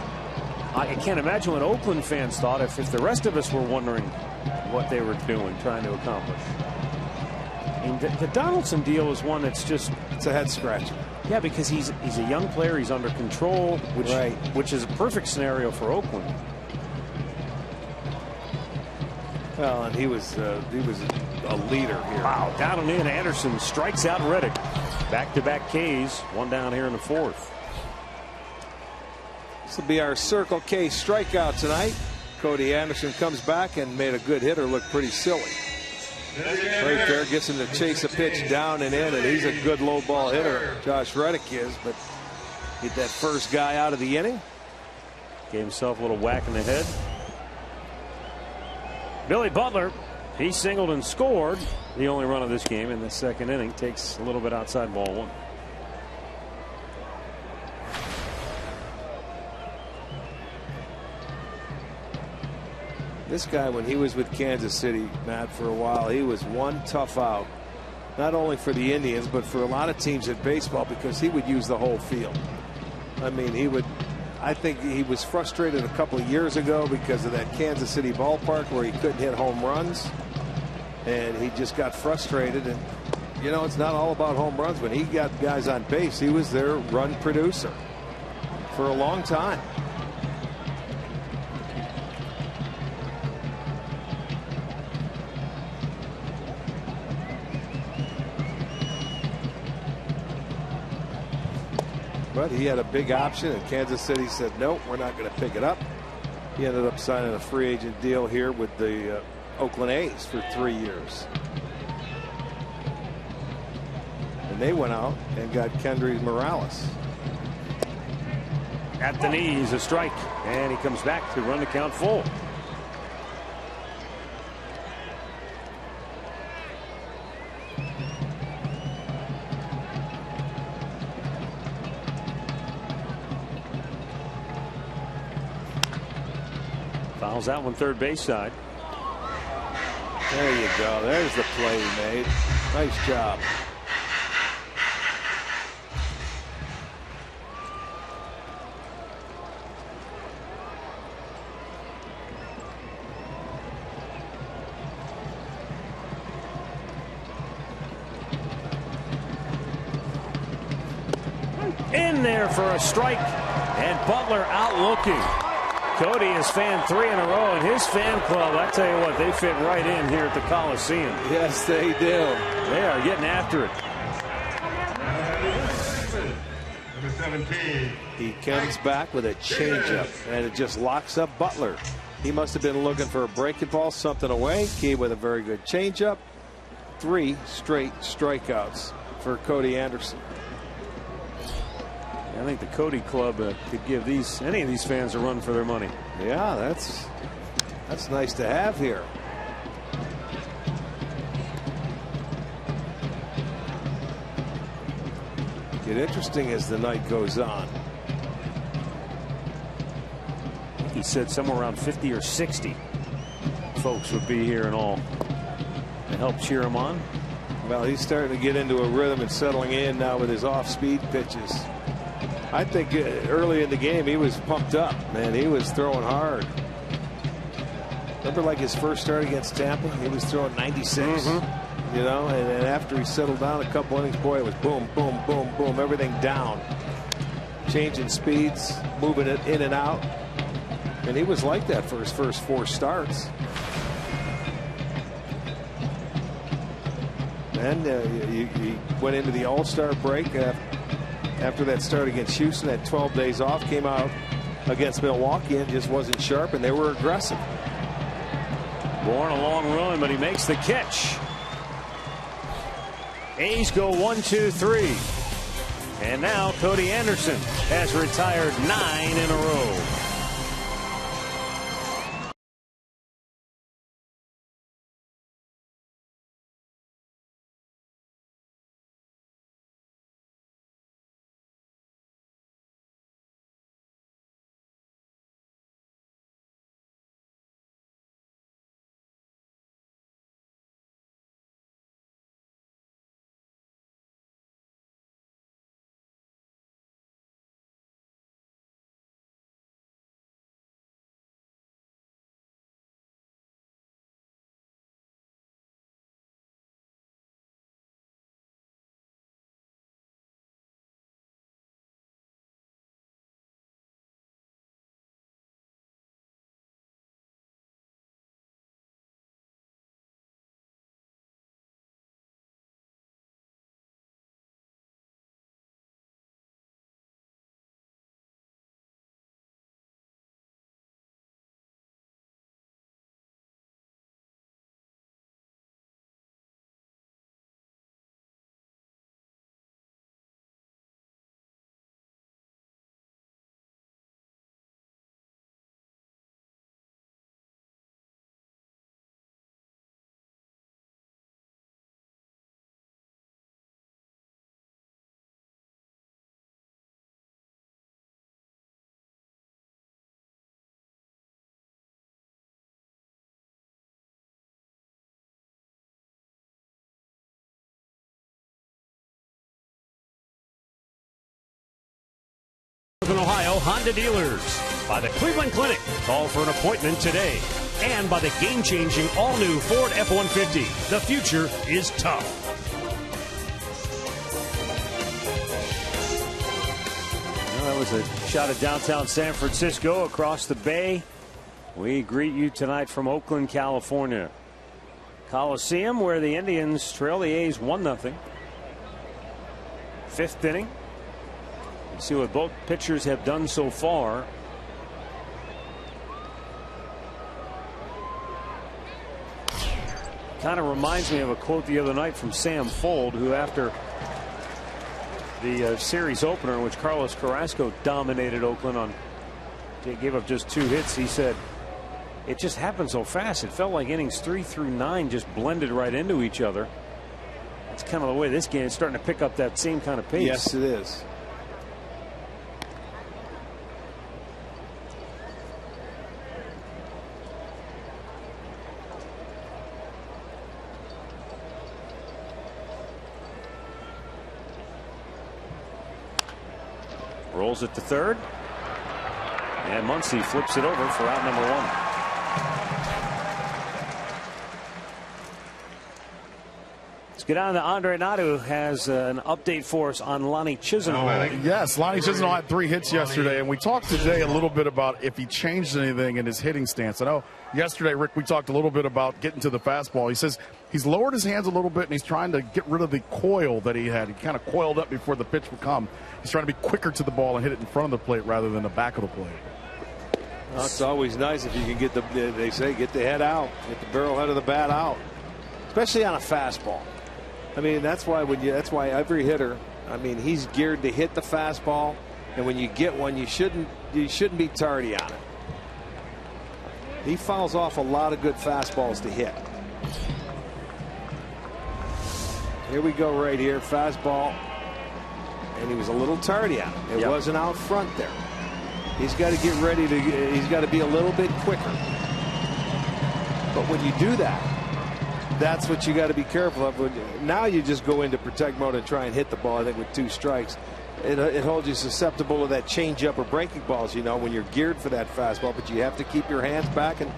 I can't imagine what Oakland fans thought if the rest of us were wondering what they were doing, trying to accomplish. I mean, the Donaldson deal is one that's just... It's a head scratcher. Yeah, because he's a young player. He's under control, which is a perfect scenario for Oakland. Well, and he was a leader here. Wow, down and in. Anderson strikes out Reddick. Back-to-back Ks. One down here in the 4th. This will be our Circle K strikeout tonight. Cody Anderson comes back and made a good hitter look pretty silly. Right there, gets him to chase a pitch down and in, and he's a good low ball hitter. Josh Reddick is, but get that first guy out of the inning. Gave himself a little whack in the head. Billy Butler, he singled and scored the only run of this game in the 2nd inning. Takes a little bit outside ball 1. This guy, when he was with Kansas City, Matt, for a while, he was one tough out, not only for the Indians, but for a lot of teams in baseball, because he would use the whole field. I mean, I think he was frustrated a couple of years ago because of that Kansas City ballpark where he couldn't hit home runs, and he just got frustrated. And, you know, it's not all about home runs. When he got guys on base, he was their run producer for a long time. But he had a big option, and Kansas City said, nope, we're not going to pick it up. He ended up signing a free agent deal here with the Oakland A's for 3 years. And they went out and got Kendrys Morales. At the knees, a strike, and he comes back to run the count full. Fouls that one third base side. There you go. There's the play he made. Nice job. In there for a strike, and Butler out looking. Cody has fanned 3 in a row, and his fan club, I tell you what, they fit right in here at the Coliseum. Yes, they do. They are getting after it. Number 17. He comes back with a changeup, and it just locks up Butler. He must have been looking for a breaking ball, something away. Key with a very good changeup. 3 straight strikeouts for Cody Anderson. I think the Cody Club could give any of these fans a run for their money. Yeah, that's nice to have here. Get interesting as the night goes on. He said somewhere around 50 or 60 folks would be here and all to help cheer him on. Well, he's starting to get into a rhythm and settling in now with his off-speed pitches. I think early in the game he was pumped up, man. He was throwing hard. Remember, like his first start against Tampa, he was throwing 96. You know, and after he settled down a couple innings, boy, it was boom, boom, boom, boom, everything down, changing speeds, moving it in and out, and he was like that for his first 4 starts. And he went into the All-Star break after that start against Houston, had 12 days off, came out against Milwaukee and just wasn't sharp, and they were aggressive. Bourne a long run, but he makes the catch. A's go 1, 2, 3. And now Cody Anderson has retired 9 in a row. Ohio Honda dealers. By the Cleveland Clinic. Call for an appointment today. And by the game-changing all-new Ford F-150. The future is tough. Well, that was a shot of downtown San Francisco across the bay. We greet you tonight from Oakland, California. Coliseum, where the Indians trail the A's 1-0. 5th inning. See what both pitchers have done so far. Kind of reminds me of a quote the other night from Sam Fuld, who after the series opener in which Carlos Carrasco dominated Oakland on, gave up just 2 hits, he said it just happened so fast. It felt like innings 3 through 9 just blended right into each other. That's kind of the way this game is starting to pick up that same kind of pace. Yes, it is. Rolls it to third. And Muncy flips it over for out number 1. Let's get on to Andre Nadu, who has an update for us on Lonnie Chisenhall. Yes, Lonnie Chisenhall had 3 hits yesterday, and we talked today a little bit about if he changed anything in his hitting stance. I know yesterday, Rick, we talked a little bit about getting to the fastball. He says he's lowered his hands a little bit, and he's trying to get rid of the coil that he had. He kind of coiled up before the pitch would come. He's trying to be quicker to the ball and hit it in front of the plate rather than the back of the plate. Well, it's always nice if you can get they say, get the head out, get the barrel head of the bat out, especially on a fastball. I mean, that's why every hitter, I mean, he's geared to hit the fastball, and when you get one, you shouldn't be tardy on it. He fouls off a lot of good fastballs to hit. Here we go right here, fastball, and he was a little tardy on it. It wasn't out front there. He's got to get ready to. He's got to be a little bit quicker. But when you do that, that's what you got to be careful of. Now you just go into protect mode and try and hit the ball. I think with 2 strikes, it holds you susceptible to that changeup or breaking balls. You know, when you're geared for that fastball, but you have to keep your hands back, and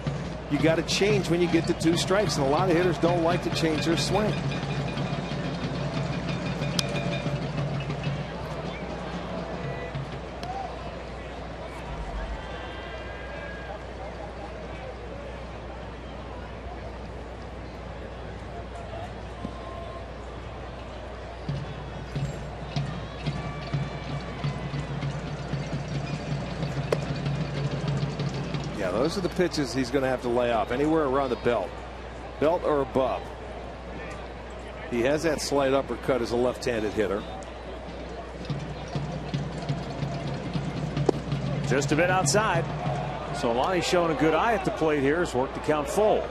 you got to change when you get to 2 strikes. And a lot of hitters don't like to change their swing. Those are the pitches he's going to have to lay off, anywhere around the belt or above. He has that slight uppercut as a left-handed hitter. Just a bit outside. So Lonnie's showing a good eye at the plate here. Has worked the count full.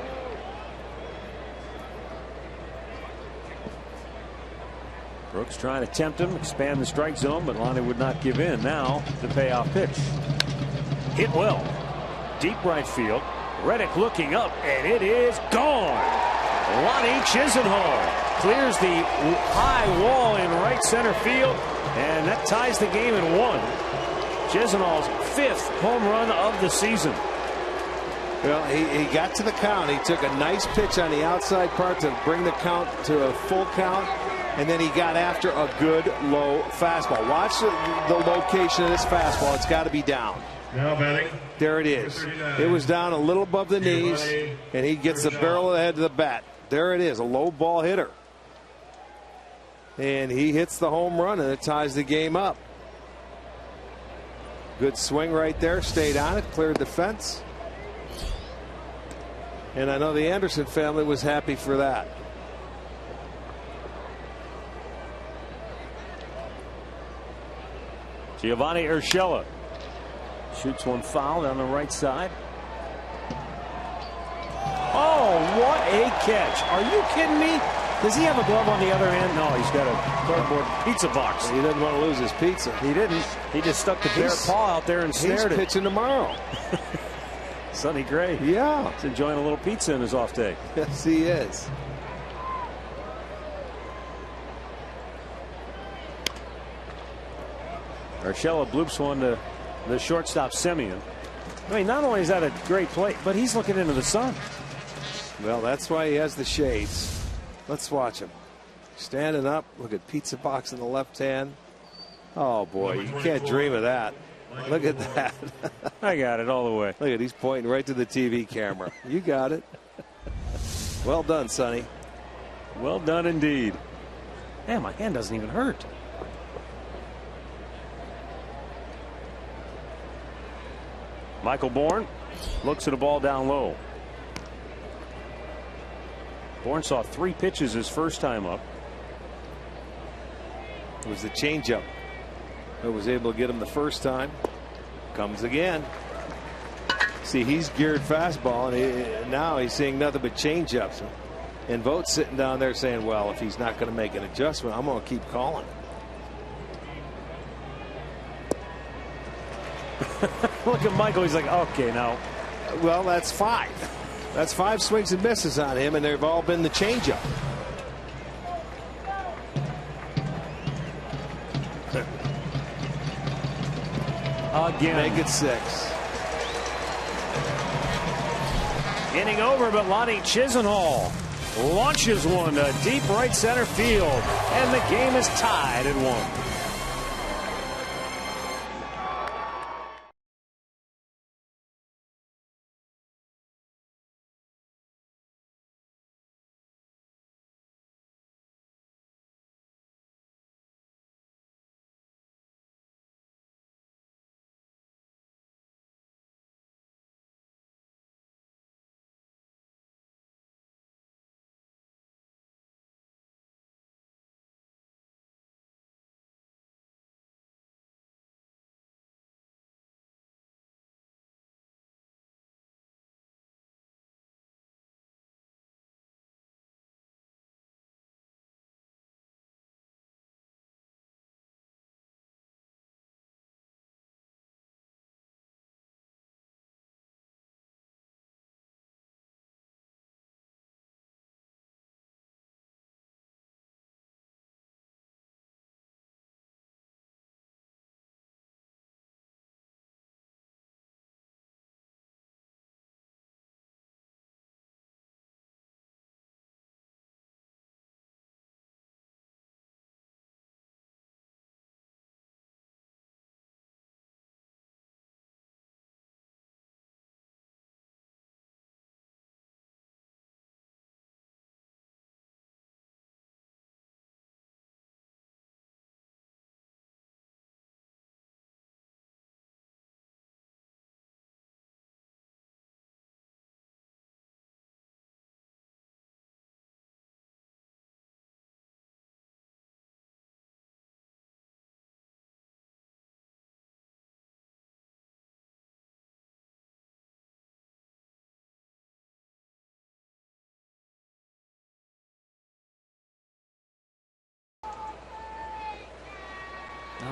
Brooks trying to tempt him, expand the strike zone, but Lonnie would not give in. Now the payoff pitch. Hit well. Deep right field. Reddick looking up, and it is gone. Lonnie Chisenhall clears the high wall in right center field, and that ties the game at 1. Chisenhall's 5th home run of the season. Well, he got to the count. He took a nice pitch on the outside part to bring the count to a full count, and then he got after a good low fastball. Watch the location of this fastball. It's got to be down. Now batting. There it is. It was down a little above the knees, and he gets the barrel of the head to the bat. There it is, a low ball hitter. And he hits the home run, and it ties the game up. Good swing right there, stayed on it, cleared the fence. And I know the Anderson family was happy for that. Giovanni Urshela shoots one foul down the right side. Oh, what a catch. Are you kidding me? Does he have a glove on the other end? No, he's got a cardboard pizza box. He doesn't want to lose his pizza. He didn't. He just stuck the bare paw out there and snared it. He's pitching tomorrow. Sonny Gray. Yeah. He's enjoying a little pizza in his off day. Yes, he is. Urshela bloops one to the shortstop Semien. I mean, not only is that a great play, but he's looking into the sun. Well, that's why he has the shades. Let's watch him. Standing up. Look at pizza box in the left hand. Oh, boy. You can't dream of that. Look at that. I got it all the way. Look at he's pointing right to the TV camera. You got it. Well done, Sonny. Well done indeed. Man, my hand doesn't even hurt. Michael Bourne looks at a ball down low. Bourne saw 3 pitches his first time up. It was the changeup that was able to get him the first time. Comes again. See, he's geared fastball, and now he's seeing nothing but changeups. And Vogt's sitting down there saying, well, if he's not going to make an adjustment, I'm going to keep calling. Look at Michael. He's like, okay, now. Well, that's 5. That's 5 swings and misses on him, and they've all been the changeup. Again. Make it 6. Inning over, but Lonnie Chisenhall launches one to deep right center field, and the game is tied at 1.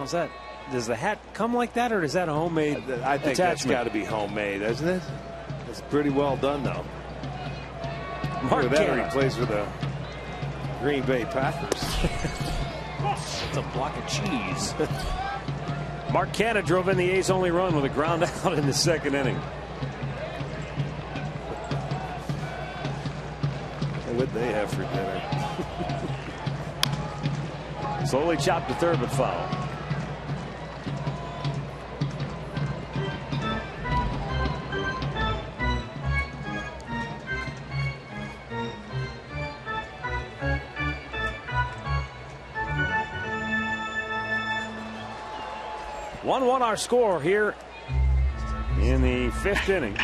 is that? Does the hat come like that, or is that a homemade I think that's attachment? got to be homemade, isn't it? It's pretty well done, though. Mark Look at that, Canha. he plays for the Green Bay Packers. It's a block of cheese. Mark Canha drove in the A's only run with a ground out in the second inning. And what they have for dinner? Slowly chopped to third, but foul. One our score here in the fifth inning.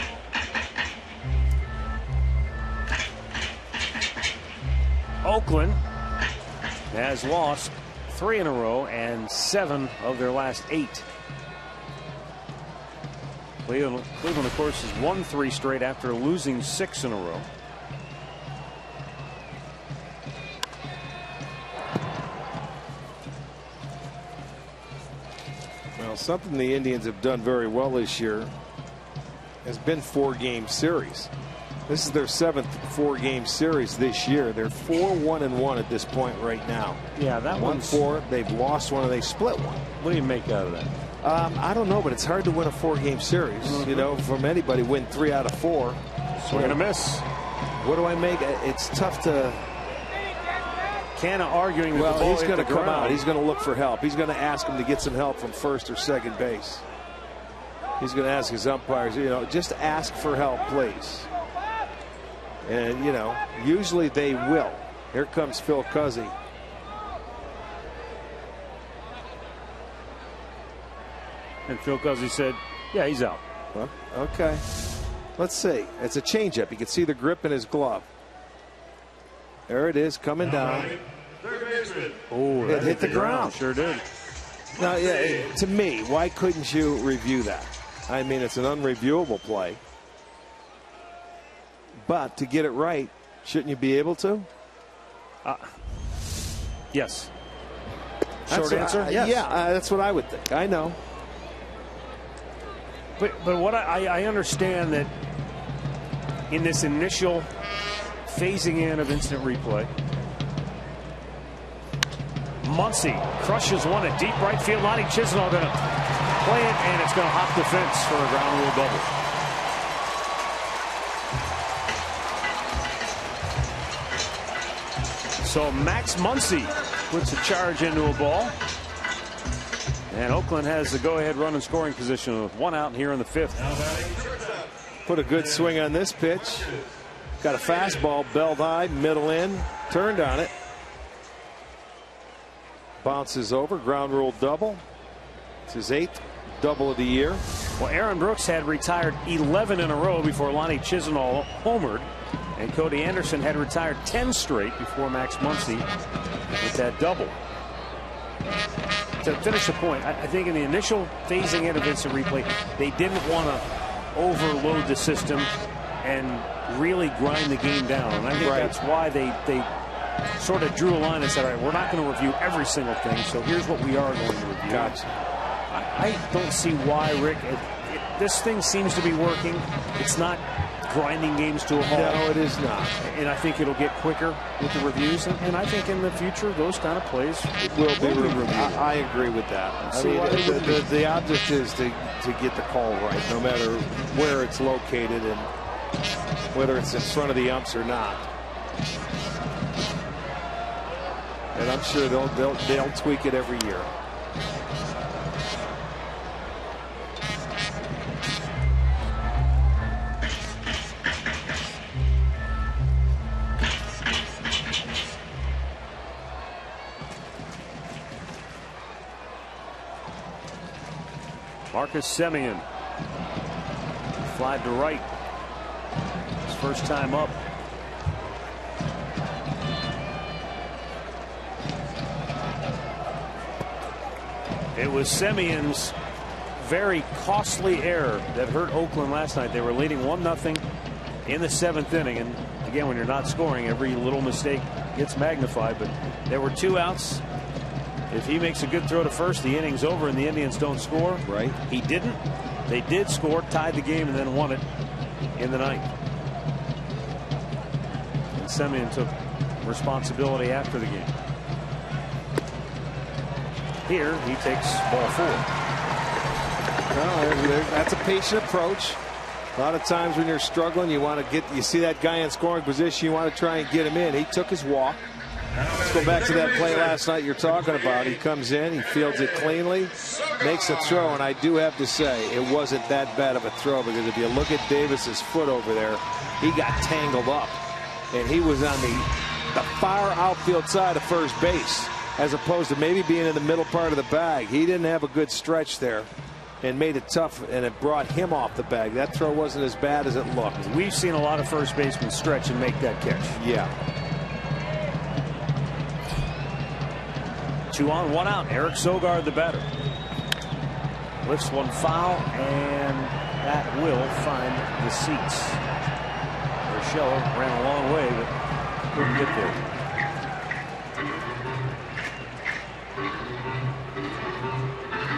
Oakland has lost 3 in a row and 7 of their last 8. Cleveland, of course, has won 3 straight after losing 6 in a row. Well, something the Indians have done very well this year has been 4-game series. This is their 7th 4-game series this year. They're 4-1-1 at this point right now. Yeah, that one's 1-4. They've lost one and they split one. What do you make out of that? I don't know, but it's hard to win a 4-game series. You know, from anybody, win 3 out of 4. Swing and a miss. What do I make? It's tough to. Canha arguing with the ball. Well, he's going to hit the come ground. out. He's going to look for help. He's going to ask him to get some help from first or second base. He's going to ask his umpires, you know, just ask for help, please. And, you know, usually they will. Here comes Phil Cuzzy. And Phil Cuzzy said, yeah, he's out. Well, okay. Let's see. It's a changeup. You can see the grip in his glove. There it is, coming down. Oh, It hit the ground. Sure did. Now, yeah, to me, why couldn't you review that? I mean, it's an unreviewable play. But to get it right, shouldn't you be able to? Yes. That's Short what answer? Yes. Yeah, that's what I would think. I know. But what I understand that in this initial phasing in of instant replay, Muncy crushes one at deep right field. Lonnie Chisenhall going to play it, and it's going to hop the fence for a ground rule double. So Max Muncy puts a charge into a ball. And Oakland has the go-ahead run in scoring position with 1 out here in the 5th. Put a good swing on this pitch. Got a fastball, belled high, middle in, turned on it. Bounces over, ground rule double. It's his 8th double of the year. Well, Aaron Brooks had retired 11 in a row before Lonnie Chisenhall homered. And Cody Anderson had retired 10 straight before Max Muncy with that double. To finish the point, I think in the initial phasing in of instant replay, they didn't want to overload the system and really grind the game down. And I think that's why they sort of drew a line and said, all right, we're not going to review every single thing, so here's what we are going to review. Gotcha. I don't see why, Rick. This thing seems to be working. It's not grinding games to a halt. No, it is not. And I think it'll get quicker with the reviews. And I think in the future, those kind of plays will be reviewed. I agree with that. I mean, the object is to get the call right, no matter where it's located and whether it's in front of the umps or not. And I'm sure they'll tweak it every year. Marcus Semien flied to right. His first time up. It was Semien's very costly error that hurt Oakland last night. They were leading 1-0 in the 7th inning. And again, when you're not scoring, every little mistake gets magnified. But there were 2 outs. If he makes a good throw to first, the inning's over and the Indians don't score. Right. He didn't. They did score, tied the game, and then won it in the ninth. And Semien took responsibility after the game. Here he takes ball 4. Well, that's a patient approach. A lot of times when you're struggling, you see that guy in scoring position, you want to try and get him in. He took his walk. Let's go back to that play last night you're talking about. He comes in, he fields it cleanly, makes a throw, and I do have to say it wasn't that bad of a throw, because if you look at Davis's foot over there, he got tangled up, and he was on the far outfield side of first base, as opposed to maybe being in the middle part of the bag. He didn't have a good stretch there and made it tough, and it brought him off the bag. That throw wasn't as bad as it looked. We've seen a lot of first basemen stretch and make that catch. Yeah. 2 on, 1 out. Eric Sogard, the batter. Lifts one foul, and that will find the seats. Urshela ran a long way, but couldn't get there.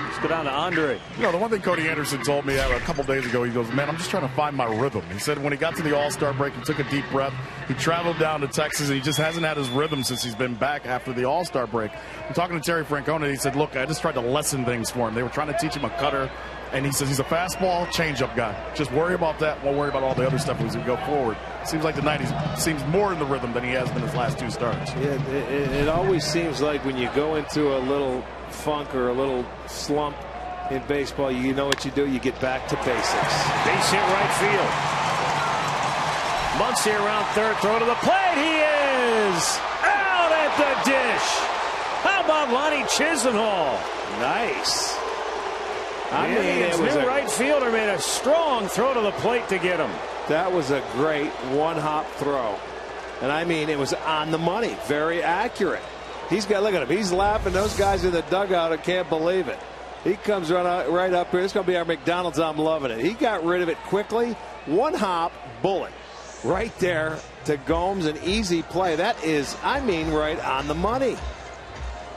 Let's go down to Andre. You know, the one thing Cody Anderson told me a couple days ago, he goes, man, I'm just trying to find my rhythm. He said when he got to the All-Star break, he took a deep breath. He traveled down to Texas, and he just hasn't had his rhythm since he's been back after the All-Star break. I'm talking to Terry Francona, and he said, look, I just tried to lessen things for him. They were trying to teach him a cutter, and he says he's a fastball changeup guy. Just worry about that. Won't worry about all the other stuff as we go forward. Seems like tonight he seems more in the rhythm than he has been his last 2 starts. Yeah, it always seems like when you go into a little funk or a little slump in baseball, you know what you do, you get back to basics. Base hit right field. Muncy around third, throw to the plate. He is out at the dish. How about Lonnie Chisenhall? Nice. I mean, Indians' new right fielder made a strong throw to the plate to get him. That was a great one-hop throw, and I mean, it was on the money, very accurate. Look at him, he's laughing. Those guys in the dugout, I can't believe it. He comes right up here. It's going to be our McDonald's. I'm loving it. He got rid of it quickly. One-hop bullet right there to Gomes, an easy play. That is, I mean, right on the money.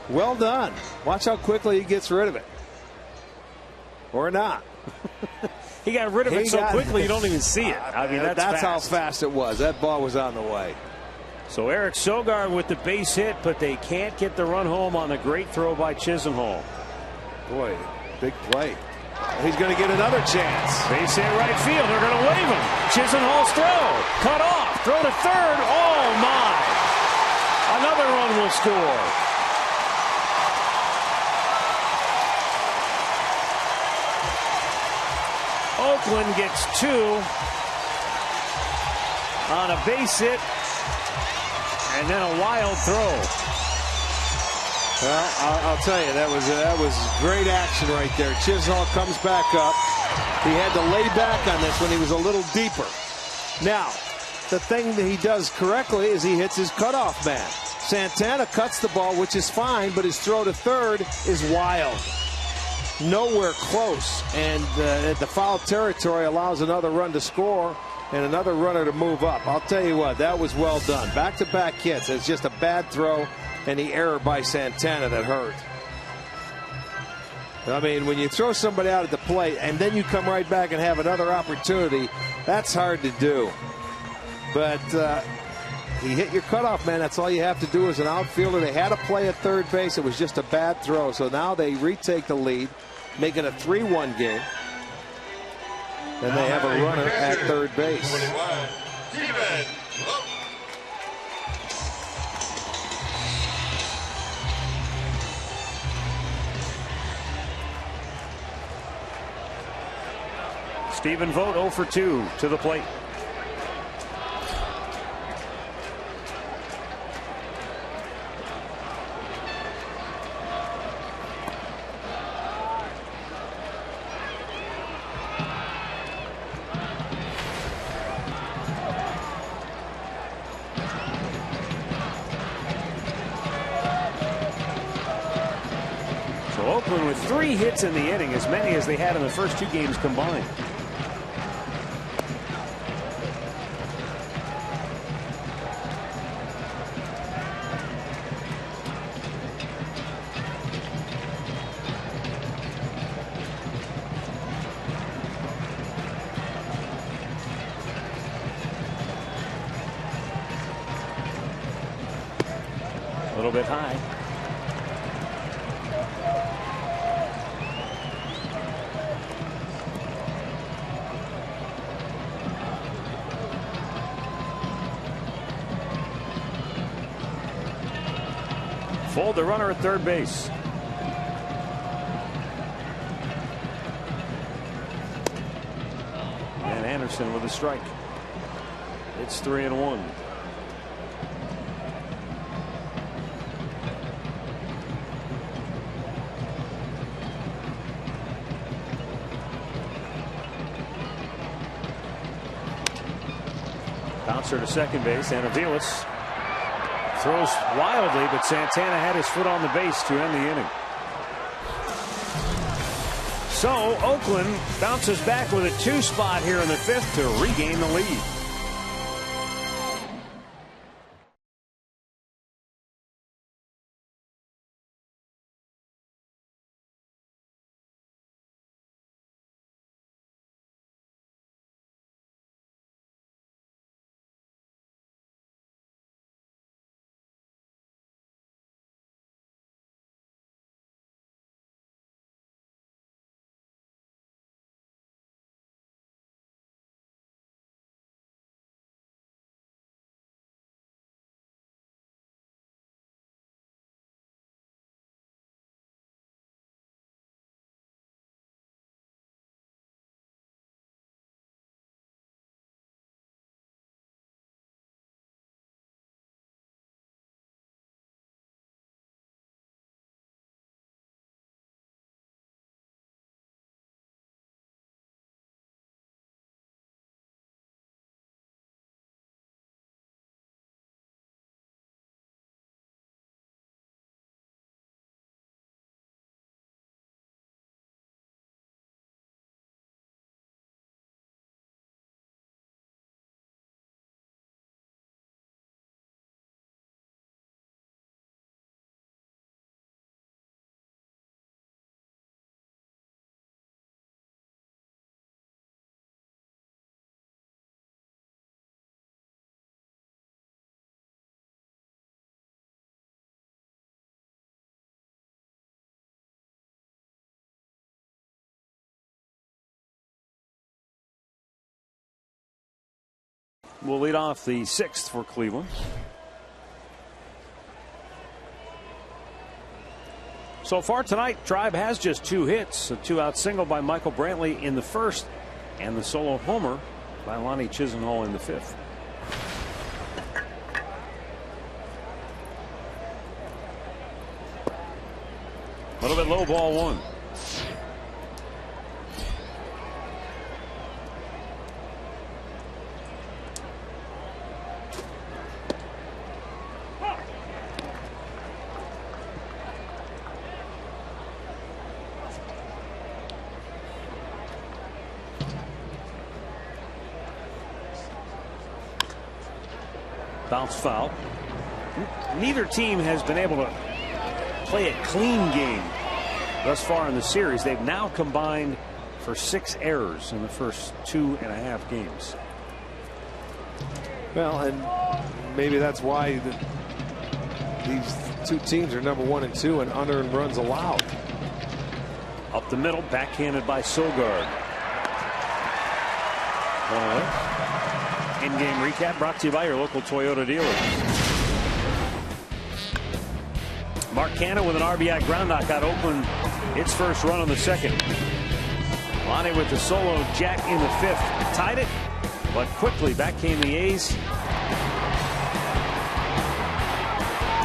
Well done. Watch how quickly he gets rid of it. Or not. He got rid of it so quickly you don't even see it. I mean, that's how fast it was. That ball was on the way. So Eric Sogard with the base hit, but they can't get the run home on a great throw by Chisenhall. Boy, big play. He's going to get another chance. Base hit right field. They're going to wave him. Chisenhall's throw. Cut off. Throw to third. Oh, my. Another run will score. Oakland gets 2 on a base hit and then a wild throw. Well, I'll tell you, that was great action right there. Chisenhall comes back up. He had to lay back on this when he was a little deeper. Now, the thing that he does correctly is he hits his cutoff man. Santana cuts the ball, which is fine, but his throw to third is wild. Nowhere close, and the foul territory allows another run to score and another runner to move up. I'll tell you what, that was well done. Back-to-back hits. It's just a bad throw and the error by Santana that hurt. I mean, when you throw somebody out at the plate and then you come right back and have another opportunity, that's hard to do. But he hit your cutoff man. That's all you have to do as an outfielder. They had a play at third base. It was just a bad throw. So now they retake the lead, make it a 3-1 game. And they have a runner at third base. Stephen Vogt 0 for 2 to the plate. So Oakland with 3 hits in the inning, as many as they had in the first 2 games combined. little bit high. Fold the runner at third base. And Anderson with a strike. It's 3-1. Bouncer to second base. Anavilas throws wildly, but Santana had his foot on the base to end the inning. So Oakland bounces back with a 2 spot here in the 5th to regain the lead. Will lead off the 6th for Cleveland. So far tonight, Tribe has just 2 hits. A 2-out single by Michael Brantley in the 1st, and the solo homer by Lonnie Chisenhall in the 5th. A little bit low, ball 1. Bounce foul. Neither team has been able to play a clean game thus far in the series. They've now combined for 6 errors in the first 2.5 games. Well, and maybe that's why these 2 teams are number 1 and 2 in unearned runs allowed. Up the middle, backhanded by Sogard. 1-0. In-game recap brought to you by your local Toyota dealers. Mark Canha with an RBI ground knock out Oakland its first run on the 2nd. Lonnie with the solo jack in the 5th. Tied it, but quickly back came the A's.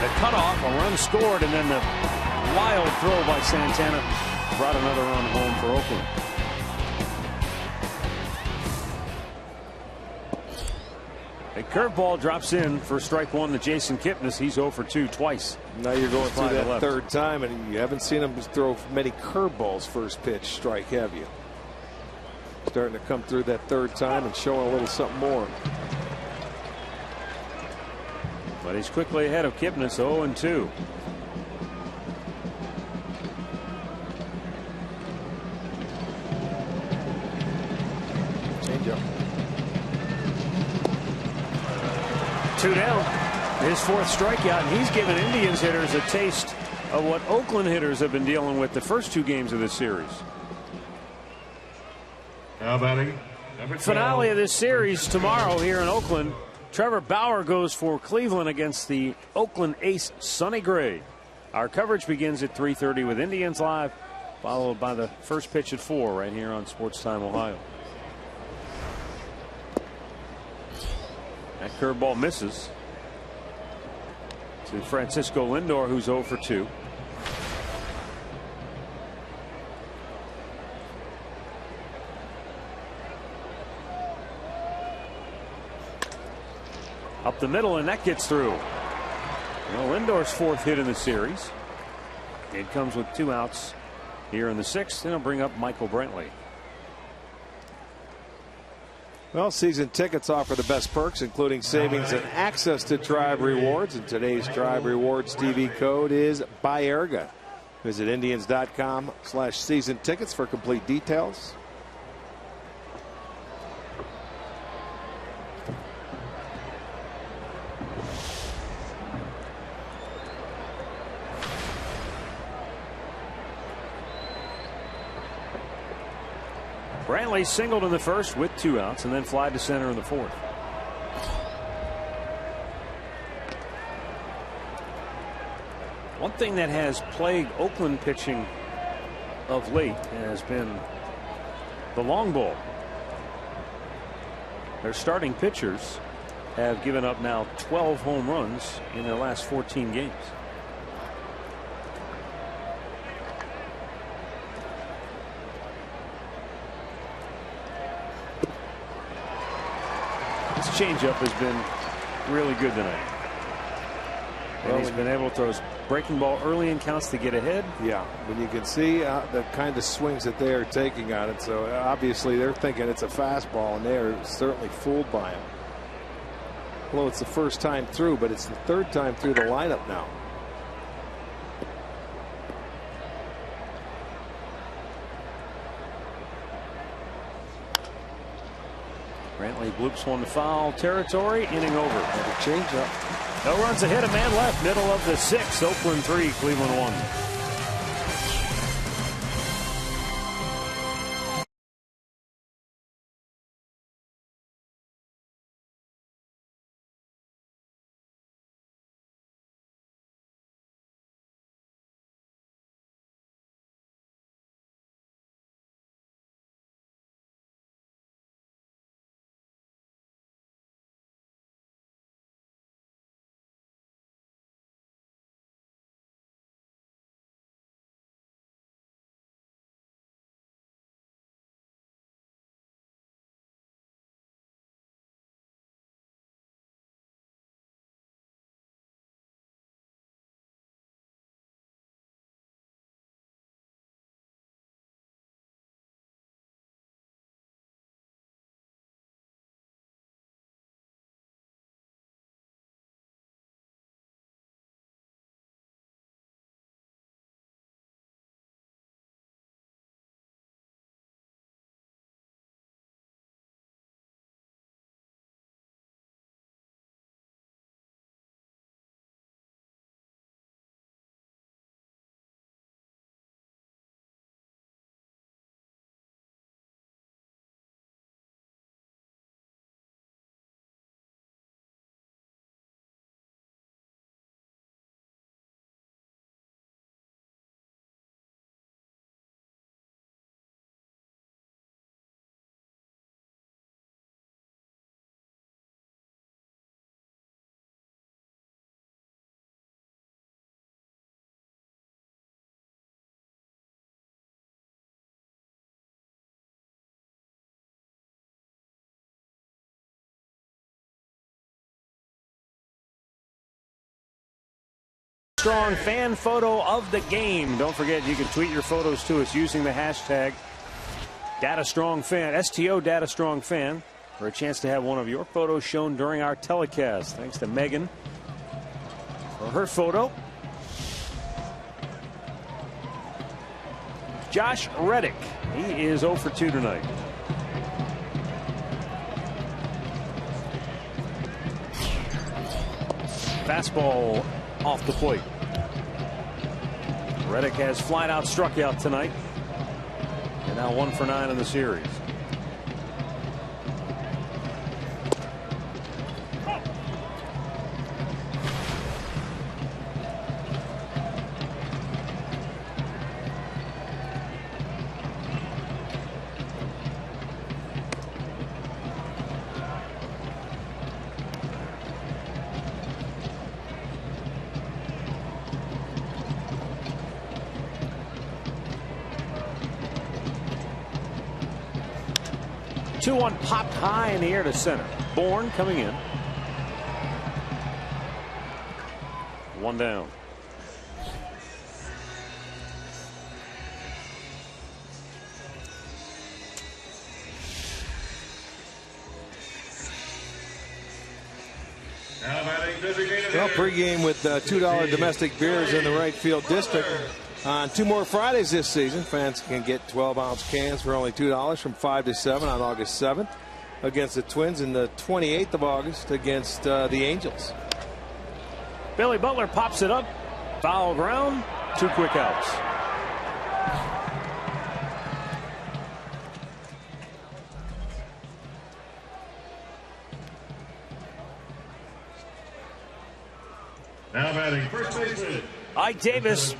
The cutoff, a run scored, and then the wild throw by Santana brought another run home for Oakland. A curveball drops in for strike 1 to Jason Kipnis. He's 0 for 2 twice. Now you're going through that 3rd time, and you haven't seen him throw many curveballs first pitch strike, have you? Starting to come through that 3rd time and showing a little something more. But he's quickly ahead of Kipnis, 0 and 2. Changeup. 2 down. his 4th strikeout, and he's given Indians hitters a taste of what Oakland hitters have been dealing with the first 2 games of this series. Now batting, Finale of this series tomorrow here in Oakland. Trevor Bauer goes for Cleveland against the Oakland ace Sonny Gray. Our coverage begins at 3:30 with Indians Live, followed by the first pitch at 4 right here on Sports Time Ohio. That curveball misses to Francisco Lindor, who's 0 for 2. Up the middle, and that gets through. Well, Lindor's 4th hit in the series. It comes with 2 outs here in the 6th, and it'll bring up Michael Brantley. Well, season tickets offer the best perks, including savings and access to Tribe Rewards. And today's Tribe Rewards TV code is BYERGA. Visit Indians.com/season tickets for complete details. Brantley singled in the 1st with 2 outs and then fly to center in the 4th. One thing that has plagued Oakland pitching of late has been the long ball. Their starting pitchers have given up now 12 home runs in their last 14 games. Changeup has been really good tonight. And he's been able to throw his breaking ball early in counts to get ahead. Yeah, when you can see the kind of swings that they are taking on it. So obviously they're thinking it's a fastball, and they are certainly fooled by him. Well, it's the first time through, but it's the 3rd time through the lineup now. Brantley bloops one to foul territory. Inning over. Another changeup. No runs ahead, a man left. Middle of the 6th. Oakland 3, Cleveland 1. Strong fan photo of the game. Don't forget, you can tweet your photos to us using the hashtag DataStrongFan, STO DataStrongFan, for a chance to have one of your photos shown during our telecast. Thanks to Megan for her photo. Josh Reddick, he is 0 for 2 tonight. Fastball off the plate. Reddick has flat out struck out tonight. And now 1 for 9 in the series. Two-one popped high in the air to center. Bourne coming in. 1 down. Well, pregame with $2 domestic beers in the right field district. On 2 more Fridays this season, fans can get 12-ounce cans for only $2 from 5 to 7 on August 7th against the Twins, and the 28th of August against the Angels. Billy Butler pops it up. Foul ground. 2 quick outs. Now batting first baseman Ike Davis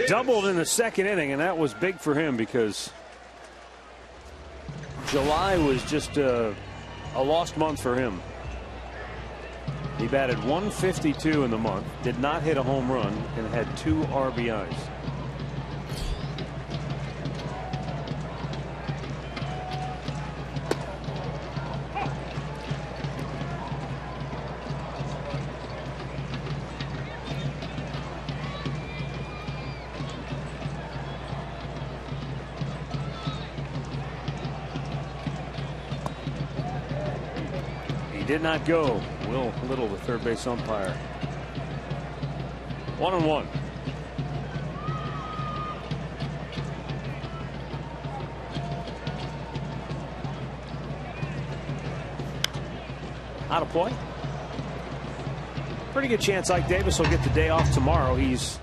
doubled in the second inning, and that was big for him because July was just a lost month for him. He batted .152 in the month, did not hit a home run, and had 2 RBIs. Did not go. Will Little, the third base umpire. 1-1. Out of play. Pretty good chance Ike Davis will get the day off tomorrow. He's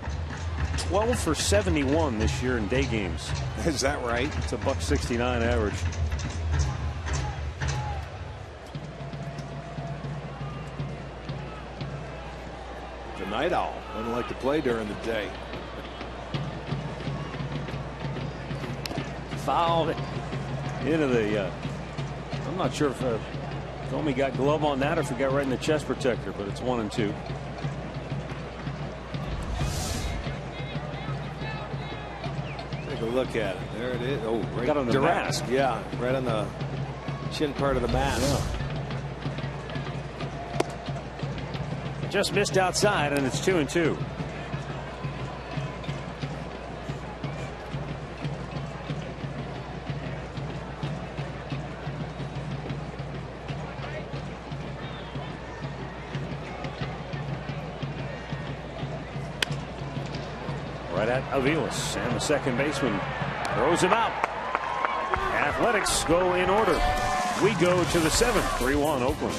12 for 71 this year in day games. Is that right? It's a $1.69 average. Night owl. Doesn't like to play during the day. Fouled into the. I'm not sure if Domi got glove on that or if he got right in the chest protector, but it's 1-2. Take a look at it. There it is. Oh, right got on the mask. Yeah, right on the chin part of the mask. Yeah. Just missed outside, and it's 2-2. Right at Aviles, and the second baseman throws him out. Athletics go in order. We go to the 7th, 3-1 Oakland.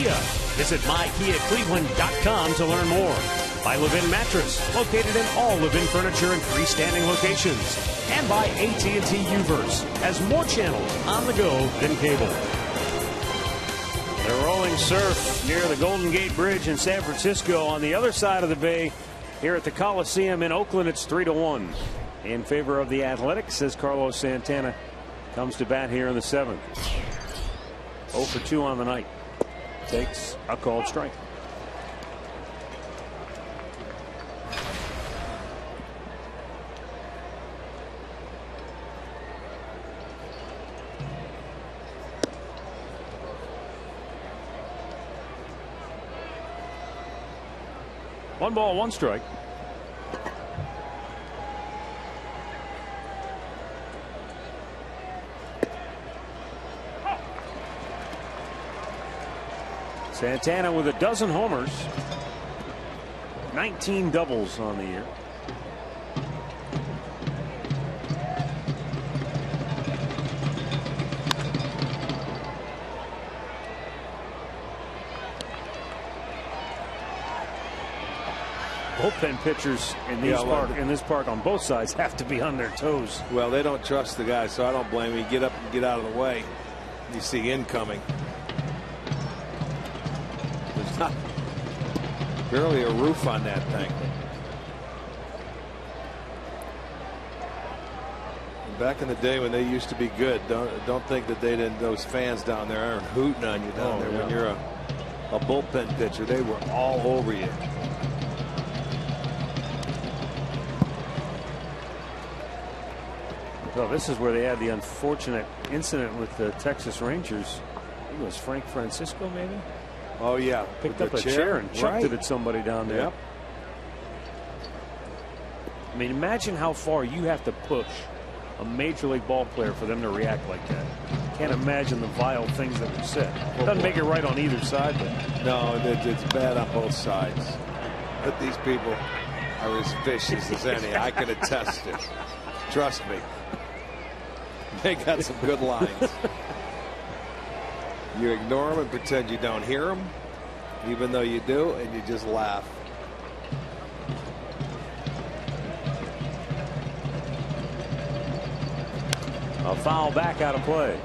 Kia. Visit mykiacleveland.com to learn more. By Levin Mattress, located in all Levin furniture and freestanding locations. And by AT&T Uverse, has more channels on the go than cable. The rolling surf near the Golden Gate Bridge in San Francisco. On the other side of the bay, here at the Coliseum in Oakland, it's 3-1 in favor of the Athletics as Carlos Santana comes to bat here in the 7th. 0 for 2 on the night. Takes a called strike. One ball, one strike. Santana with a dozen homers, 19 doubles on the year. Bullpen pitchers in this park on both sides have to be on their toes. Well, they don't trust the guy, so I don't blame him. You get up and get out of the way. You see incoming. There's not barely a roof on that thing. Back in the day when they used to be good, don't think that those fans down there aren't hooting on you down there. When you're a bullpen pitcher, they were all over you. Well, this is where they had the unfortunate incident with the Texas Rangers. I think it was Frank Francisco, maybe. Oh yeah, picked up a chair and chucked it at somebody down there. Yep. I mean, imagine how far you have to push a major league ball player for them to react like that. Can't imagine the vile things that were said. Doesn't make it right on either side, but no, it's bad on both sides. But these people are as vicious as any. I can attest it. Trust me. They got some good lines. You ignore them and pretend you don't hear them, even though you do, and you just laugh. A foul back out of play.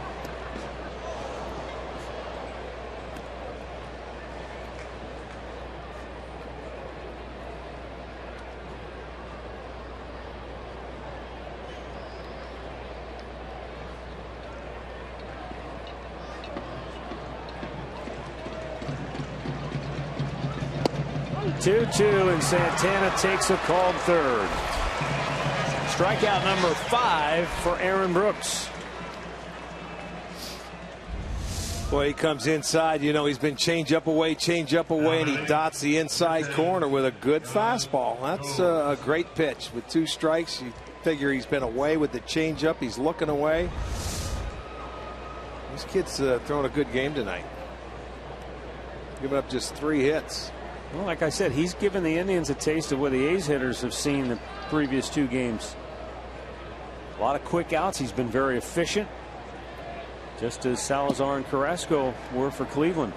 Two-two, and Santana takes a called third. Strikeout number 5 for Aaron Brooks. Boy, he comes inside. You know, he's been change up away, and he dots the inside corner with a good fastball. That's a great pitch. With 2 strikes, you figure he's been away with the change up. He's looking away. This kid's throwing a good game tonight. Giving up just 3 hits. Well, like I said, he's given the Indians a taste of what the A's hitters have seen the previous 2 games. A lot of quick outs. He's been very efficient, just as Salazar and Carrasco were for Cleveland.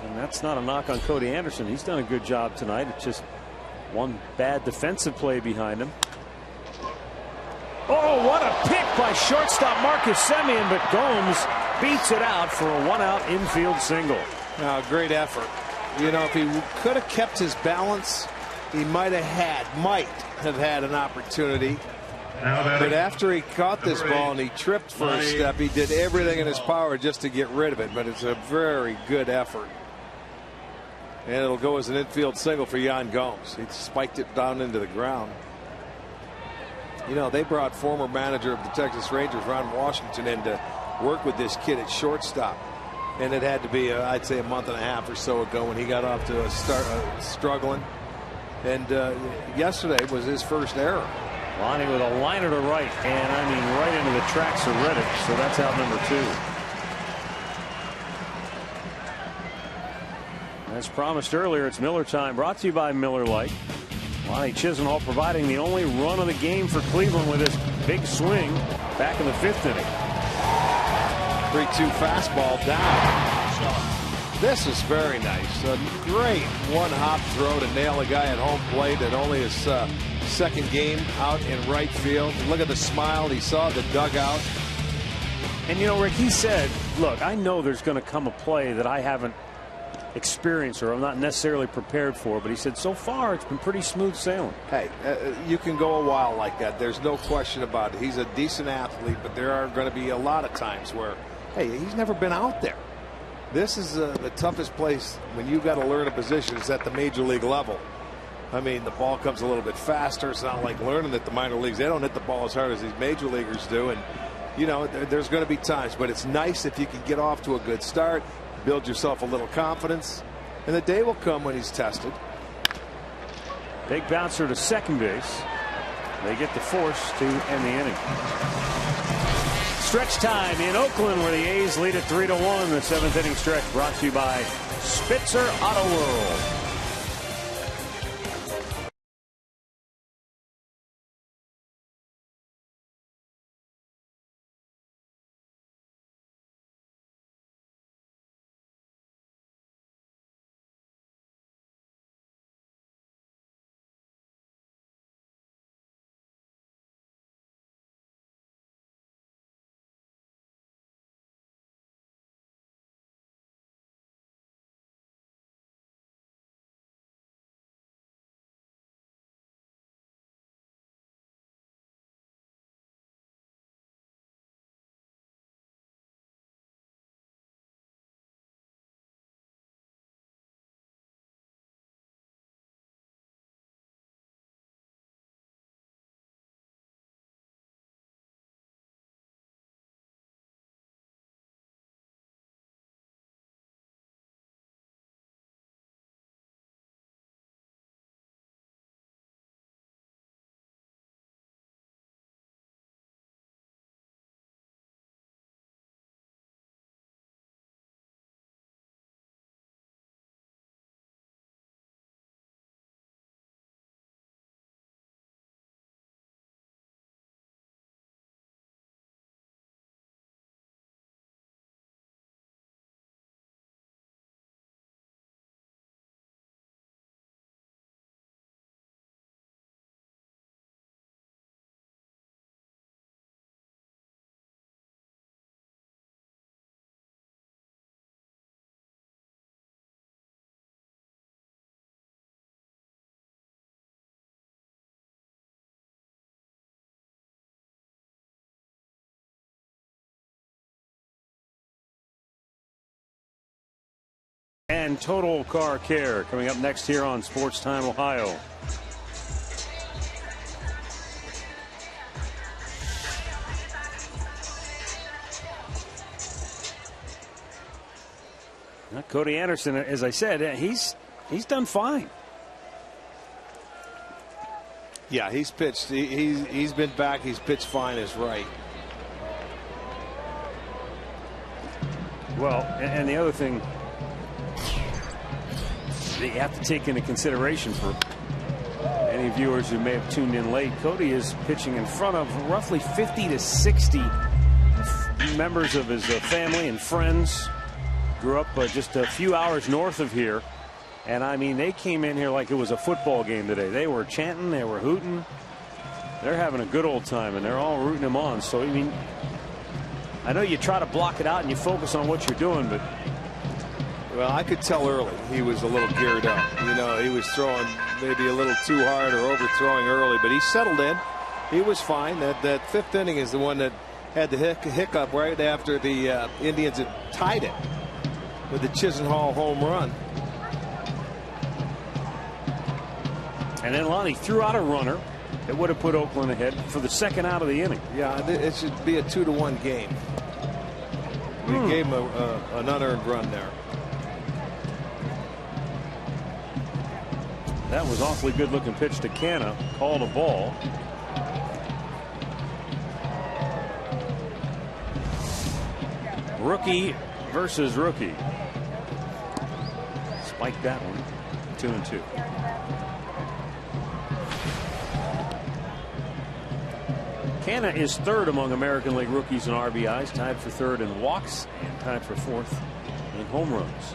And that's not a knock on Cody Anderson. He's done a good job tonight. It's just one bad defensive play behind him. Oh, what a pick by shortstop Marcus Semien, but Gomes beats it out for a 1-out infield single. Great effort. You know, if he could have kept his balance, he might have had an opportunity. But after he caught this ball and he tripped for a step, he did everything in his power just to get rid of it. But it's a very good effort. And it'll go as an infield single for Yan Gomes. He spiked it down into the ground. You know, they brought former manager of the Texas Rangers, Ron Washington, in to work with this kid at shortstop. And it had to be, I'd say, a month and a half or so ago when he got off to a start struggling. And yesterday was his first error. Lonnie with a liner to right, and I mean right into the tracks of Reddick. So that's out number 2. As promised earlier, it's Miller time, brought to you by Miller Lite. Lonnie Chisenhall providing the only run of the game for Cleveland with his big swing back in the 5th inning. 3-2 fastball down. This is very nice. A great one-hop throw to nail a guy at home plate at only his second game out in right field. Look at the smile. He saw the dugout. And, you know, Rick, he said, look, I know there's going to come a play that I haven't experienced or I'm not necessarily prepared for, but he said so far it's been pretty smooth sailing. Hey, you can go a while like that. There's no question about it. He's a decent athlete, but there are going to be a lot of times where, hey, he's never been out there. This is the toughest place when you've got to learn a position is at the major league level. I mean, the ball comes a little bit faster. It's not like learning at the minor leagues. They don't hit the ball as hard as these major leaguers do. And, you know, there's going to be times, but it's nice if you can get off to a good start, build yourself a little confidence, and the day will come when he's tested. Big bouncer to second base. They get the force to end the inning. Stretch time in Oakland where the A's lead at 3-1. The 7th inning stretch brought to you by Spitzer Auto World. And Total Car Care coming up next here on Sports Time Ohio. Now, Cody Anderson, as I said, he's done fine. Yeah, he's pitched. He's been back. He's pitched fine as right. Well, and the other thing that you have to take into consideration for any viewers who may have tuned in late, Cody is pitching in front of roughly 50 to 60 members of his family and friends. Grew up just a few hours north of here, and I mean, they came in here like it was a football game today. They were chanting, they were hooting, they're having a good old time, and they're all rooting him on. So I mean, I know you try to block it out and you focus on what you're doing, but well, I could tell early he was a little geared up. You know, he was throwing maybe a little too hard or overthrowing early, but he settled in. He was fine. That 5th inning is the one that had the hiccup right after the Indians had tied it with the Chisenhall home run. And then Lonnie threw out a runner that would have put Oakland ahead for the second out of the inning. Yeah, it should be a 2-1 game. We gave him an unearned run there. That was awfully good looking pitch to Canna. Called a ball. Rookie versus rookie. Spiked that one. 2-2. Canha is third among American League rookies in RBIs, tied for third in walks, and tied for fourth in home runs.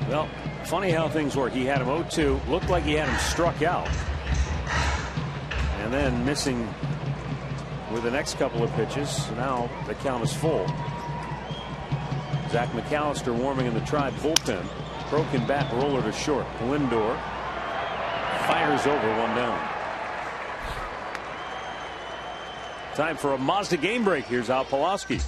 Well, funny how things work. He had him 0-2. Looked like he had him struck out. And then missing with the next couple of pitches. So now the count is full. Zach McAllister warming in the Tribe bullpen. Broken bat, roller to short. Lindor fires over, one down. Time for a Mazda game break. Here's Al Pulaski.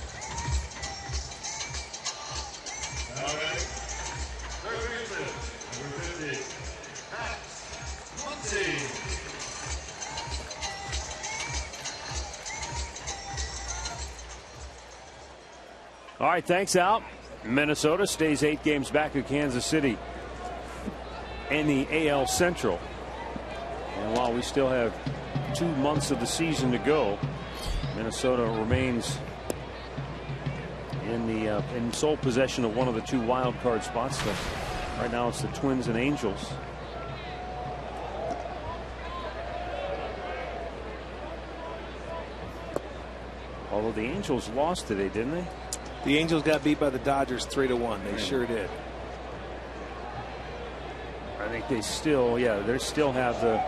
All right, thanks, Al. Minnesota stays 8 games back of Kansas City in the AL Central. And while we still have 2 months of the season to go, Minnesota remains in sole possession of one of the 2 wild card spots. So right now it's the Twins and Angels. Although the Angels lost today, didn't they? The Angels got beat by the Dodgers 3-1. They sure did. I think they still, they still have the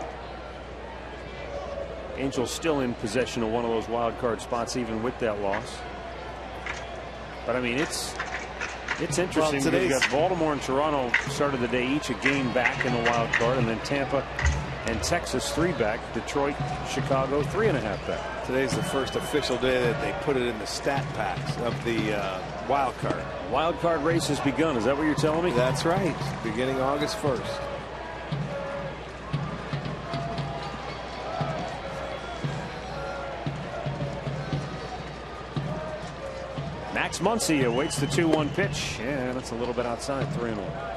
Angels still in possession of one of those wild card spots, even with that loss. But I mean, it's interesting. Well, you've got Baltimore and Toronto started the day each a game back in the wild card, and then Tampa and Texas 3 back. Detroit, Chicago 3.5 back. Today's the first official day that they put it in the stat packs of the wild card. Wild card race has begun. Is that what you're telling me? That's right. Beginning August 1st. Max Muncy awaits the 2-1 pitch. Yeah, that's a little bit outside. 3-1.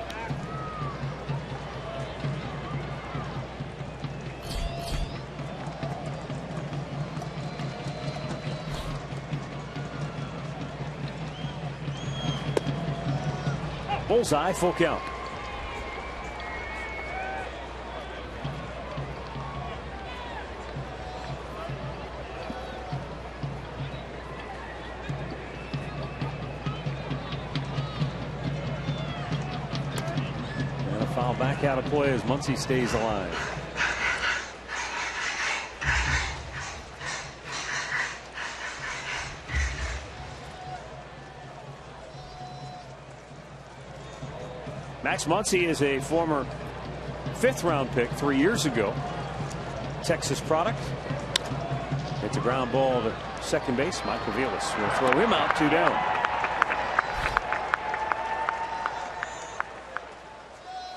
Bullseye, full count. And a foul back out of play as Muncy stays alive. Max Muncy is a former 5th round pick 3 years ago. Texas product. It's a ground ball to second base. Mike Aviles will throw him out, 2 down.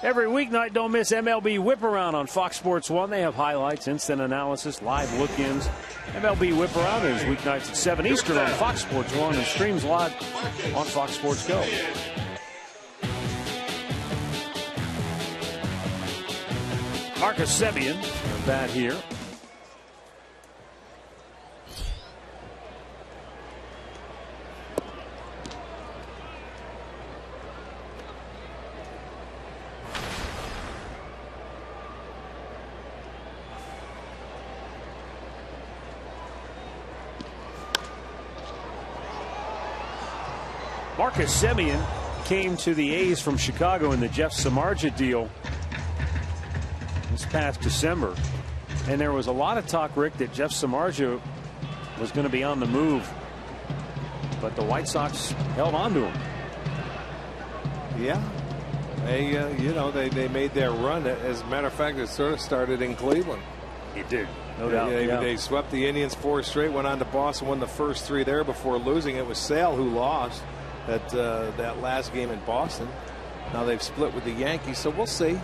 Every weeknight, don't miss MLB Whip Around on Fox Sports 1. They have highlights, instant analysis, live look-ins. MLB Whip Around is weeknights at 7 Eastern on Fox Sports 1 and streams live on Fox Sports Go. Marcus Semien, bat here. Marcus Semien came to the A's from Chicago in the Jeff Samardzija deal this past December, and there was a lot of talk, Rick, that Jeff Samardzija was going to be on the move, but the White Sox held on to him. Yeah, they made their run. As a matter of fact, it sort of started in Cleveland. It did, no doubt. They swept the Indians 4 straight, went on to Boston, won the first 3 there before losing. It was Sale who lost that last game in Boston. Now they've split with the Yankees, so we'll see.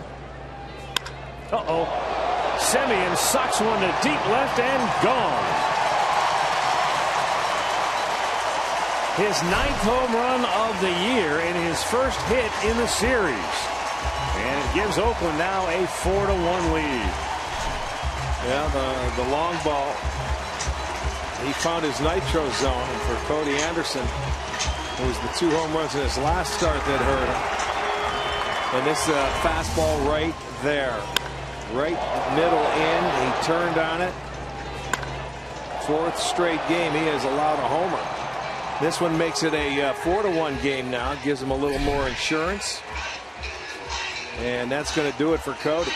Semien socks one to deep left and gone. His 9th home run of the year and his first hit in the series. And it gives Oakland now a 4-1 lead. Yeah, the long ball he found his nitro zone, and for Cody Anderson, it was the 2 home runs in his last start that hurt him. And this fastball right there, right middle in. He turned on it. 4th straight game he has allowed a homer. This one makes it a 4-1 game now. Gives him a little more insurance. And that's going to do it for Cody.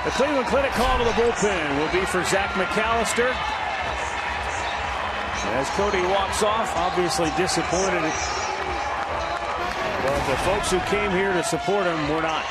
The Cleveland Clinic call to the bullpen will be for Zach McAllister. As Cody walks off, obviously disappointed. But the folks who came here to support him were not.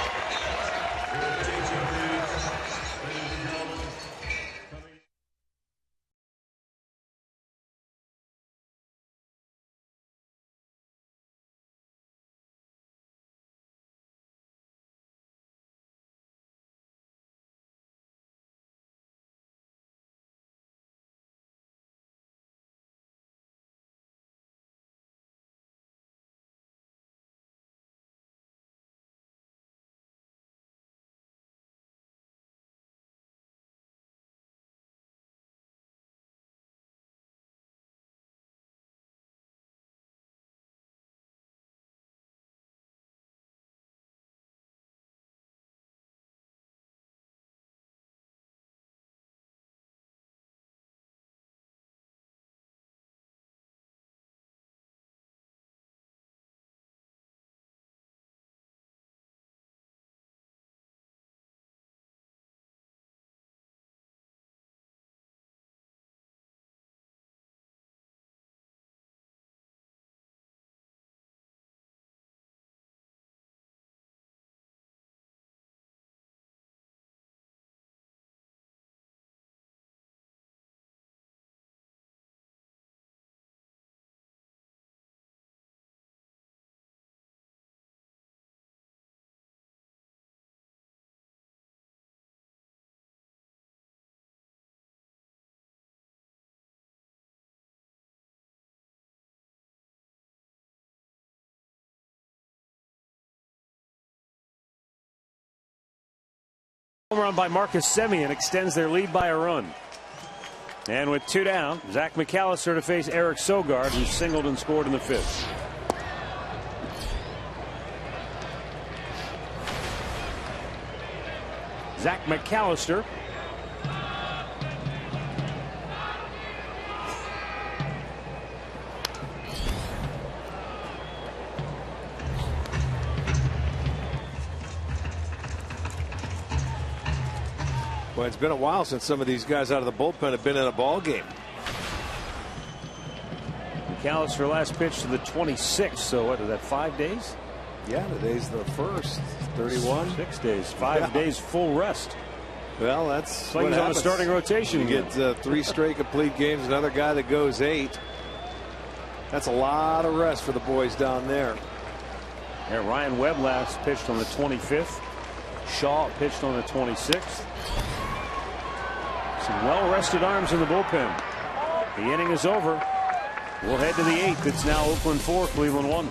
Home run by Marcus Semien extends their lead by a run. And with 2 down, Zach McAllister to face Eric Sogard, who singled and scored in the 5th. Zach McAllister. Well, it's been a while since some of these guys out of the bullpen have been in a ball game. McAllister last pitch to the 26th, so what is that, 5 days? Yeah, today's the 1st, 31. 6 days, 5 days full rest. Well, that's like what he's on the happens. starting rotation. You get 3 straight complete games, another guy that goes 8. That's a lot of rest for the boys down there. Yeah, Ryan Webb last pitched on the 25th. Shaw pitched on the 26th. Some well-rested arms in the bullpen. The inning is over. We'll head to the 8th. It's now Oakland 4, Cleveland 1.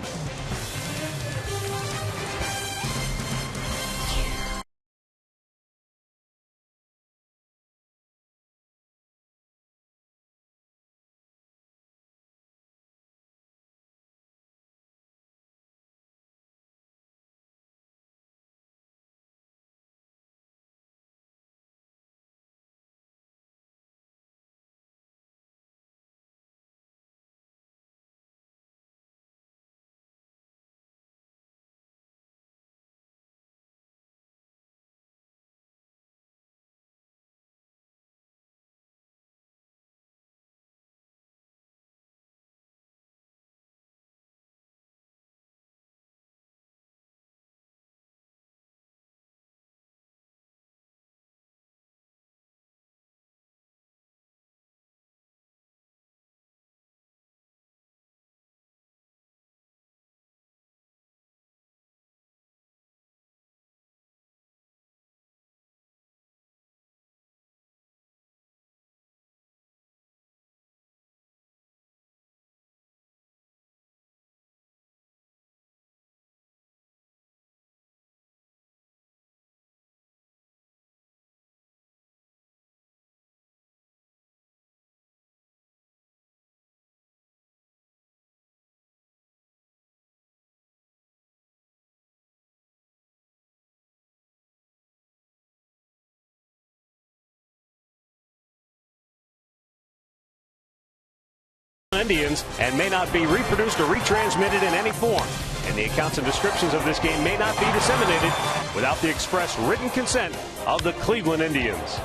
Indians and may not be reproduced or retransmitted in any form. And the accounts and descriptions of this game may not be disseminated without the express written consent of the Cleveland Indians.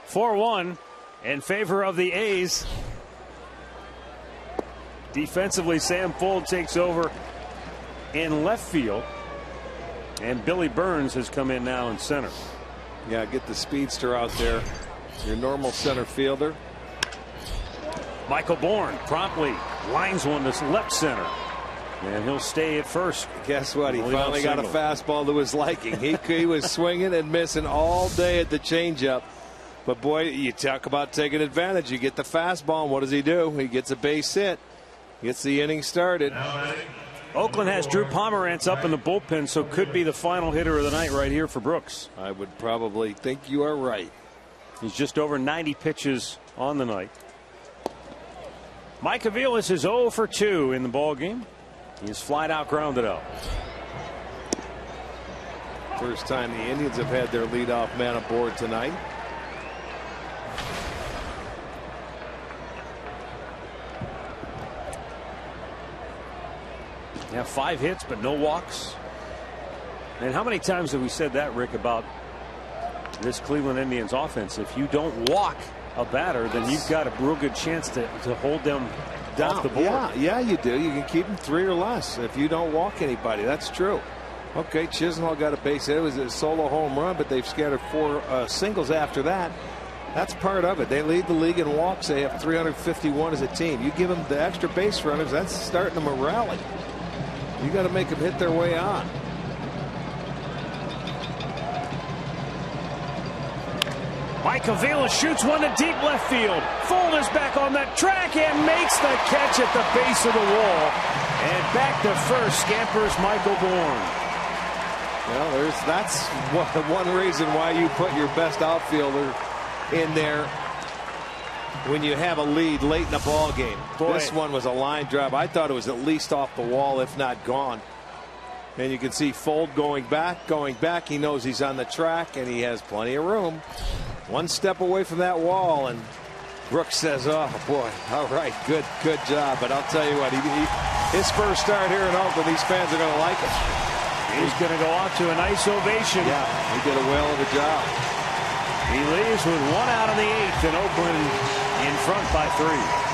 4-1 in favor of the A's. Defensively, Sam Fuld takes over in left field, and Billy Burns has come in now in center. Yeah, get the speedster out there, your normal center fielder. Michael Bourne promptly lines one to left center, and he'll stay at first. Guess what? He finally got a fastball to his liking. He was swinging and missing all day at the changeup. But boy, you talk about taking advantage. You get the fastball, and what does he do? He gets a base hit, gets the inning started. Oakland has Drew Pomerantz up in the bullpen, so could be the final hitter of the night right here for Brooks. I would probably think you are right. He's just over 90 pitches on the night. Mike Aviles is 0 for 2 in the ball game. He's flat out grounded out. First time the Indians have had their leadoff man aboard tonight. Yeah, 5 hits, but no walks. And how many times have we said that, Rick, about this Cleveland Indians offense? If you don't walk a batter, then you've got a real good chance to hold them down off the board. Yeah, you do. You can keep them 3 or less if you don't walk anybody. That's true. Okay, Chisenhall got a base hit. It was a solo home run, but they've scattered 4 singles after that. That's part of it. They lead the league in walks. They have 351 as a team. You give them the extra base runners, that's starting them a rally. You got to make them hit their way on. Mike Aviles shoots one to deep left field. Fuld is back on that track and makes the catch at the base of the wall. And back to first scampers Michael Bourne. Well, that's one reason why you put your best outfielder in there when you have a lead late in the ball game. Boy, this one was a line drive. I thought it was at least off the wall, if not gone. And you can see Fuld going back. He knows he's on the track, and he has plenty of room. One step away from that wall, and Brooks says, "Oh boy, all right, good job." But I'll tell you what, his first start here in Oakland, these fans are going to like him. He's going to go out to a nice ovation. Yeah, he did a whale of a job. He leaves with 1 out in the 8th, and Oakland in front by 3.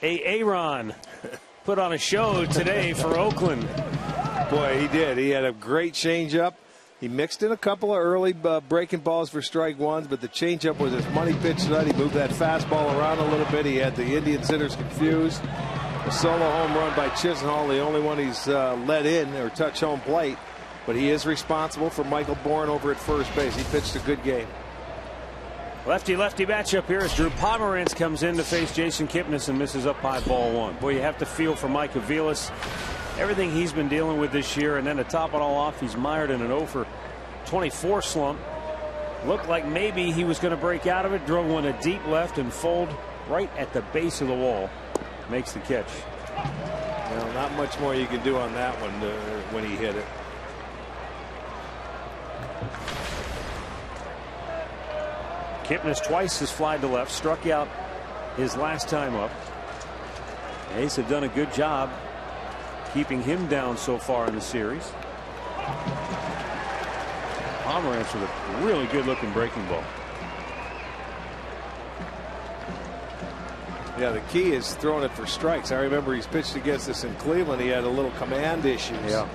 Aaron put on a show today for Oakland. Boy, he did. He had a great changeup. He mixed in a couple of early breaking balls for strike ones, but the changeup was his money pitch tonight. He moved that fastball around a little bit. He had the Indians hitters confused. A solo home run by Chisenhall, the only one he's let in or touch home plate. But he is responsible for Michael Bourne over at first base. He pitched a good game. Lefty-lefty matchup here as Drew Pomeranz comes in to face Jason Kipnis and misses up high ball one. Boy, you have to feel for Mike Aviles. Everything he's been dealing with this year, and then to top it all off, he's mired in an 0-for-24 slump. Looked like maybe he was going to break out of it. Drove one a deep left and fold right at the base of the wall. Makes the catch. Well, not much more you can do on that one when he hit it. Kipnis twice has flied to left, struck out his last time up. The A's have done a good job keeping him down so far in the series. Pomeranz with a really good looking breaking ball. Yeah, the key is throwing it for strikes. I remember he's pitched against us in Cleveland. He had a little command issues. Yeah.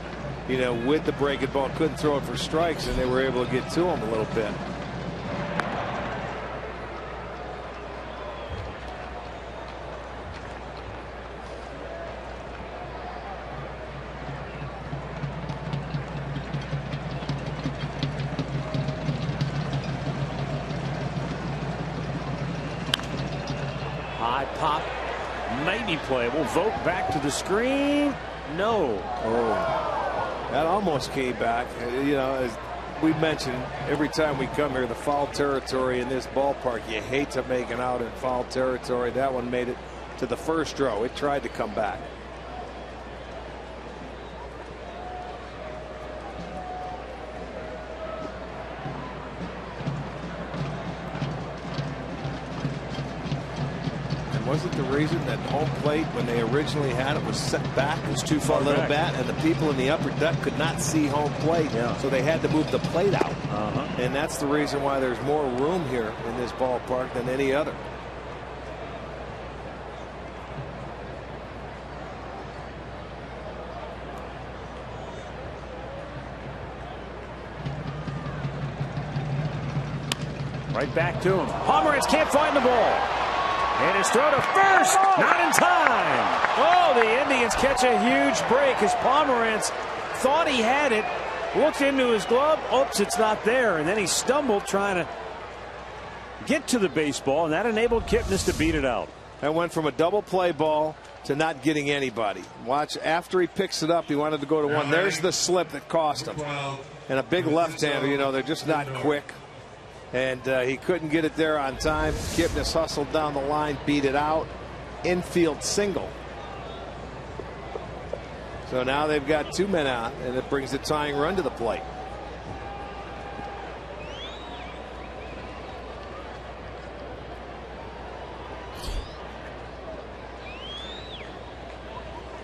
You know, with the breaking ball, couldn't throw it for strikes, and they were able to get to him a little bit. High pop, maybe playable. Vogt back to the screen. No. Oh, that almost came back. You know, as we mentioned, every time we come here, the foul territory in this ballpark, you hate to make an out in foul territory. That one made it to the first row. It tried to come back. Wasn't the reason that home plate, when they originally had it, was set back? It was too far a little bit, and the people in the upper deck could not see home plate, so they had to move the plate out. And that's the reason why there's more room here in this ballpark than any other. Right back to him. Pomeranz can't find the ball. And it's thrown to first, not in time. Oh, the Indians catch a huge break as Pomeranz thought he had it, looked into his glove. Oops, it's not there. And then he stumbled trying to get to the baseball, and that enabled Kipnis to beat it out. That went from a double play ball to not getting anybody. Watch, after he picks it up, he wanted to go to one. There's the slip that cost him. And a big left-hander, you know, they're just not quick. And he couldn't get it there on time. Kipnis hustled down the line, beat it out. Infield single. So now they've got two men out, and it brings the tying run to the plate.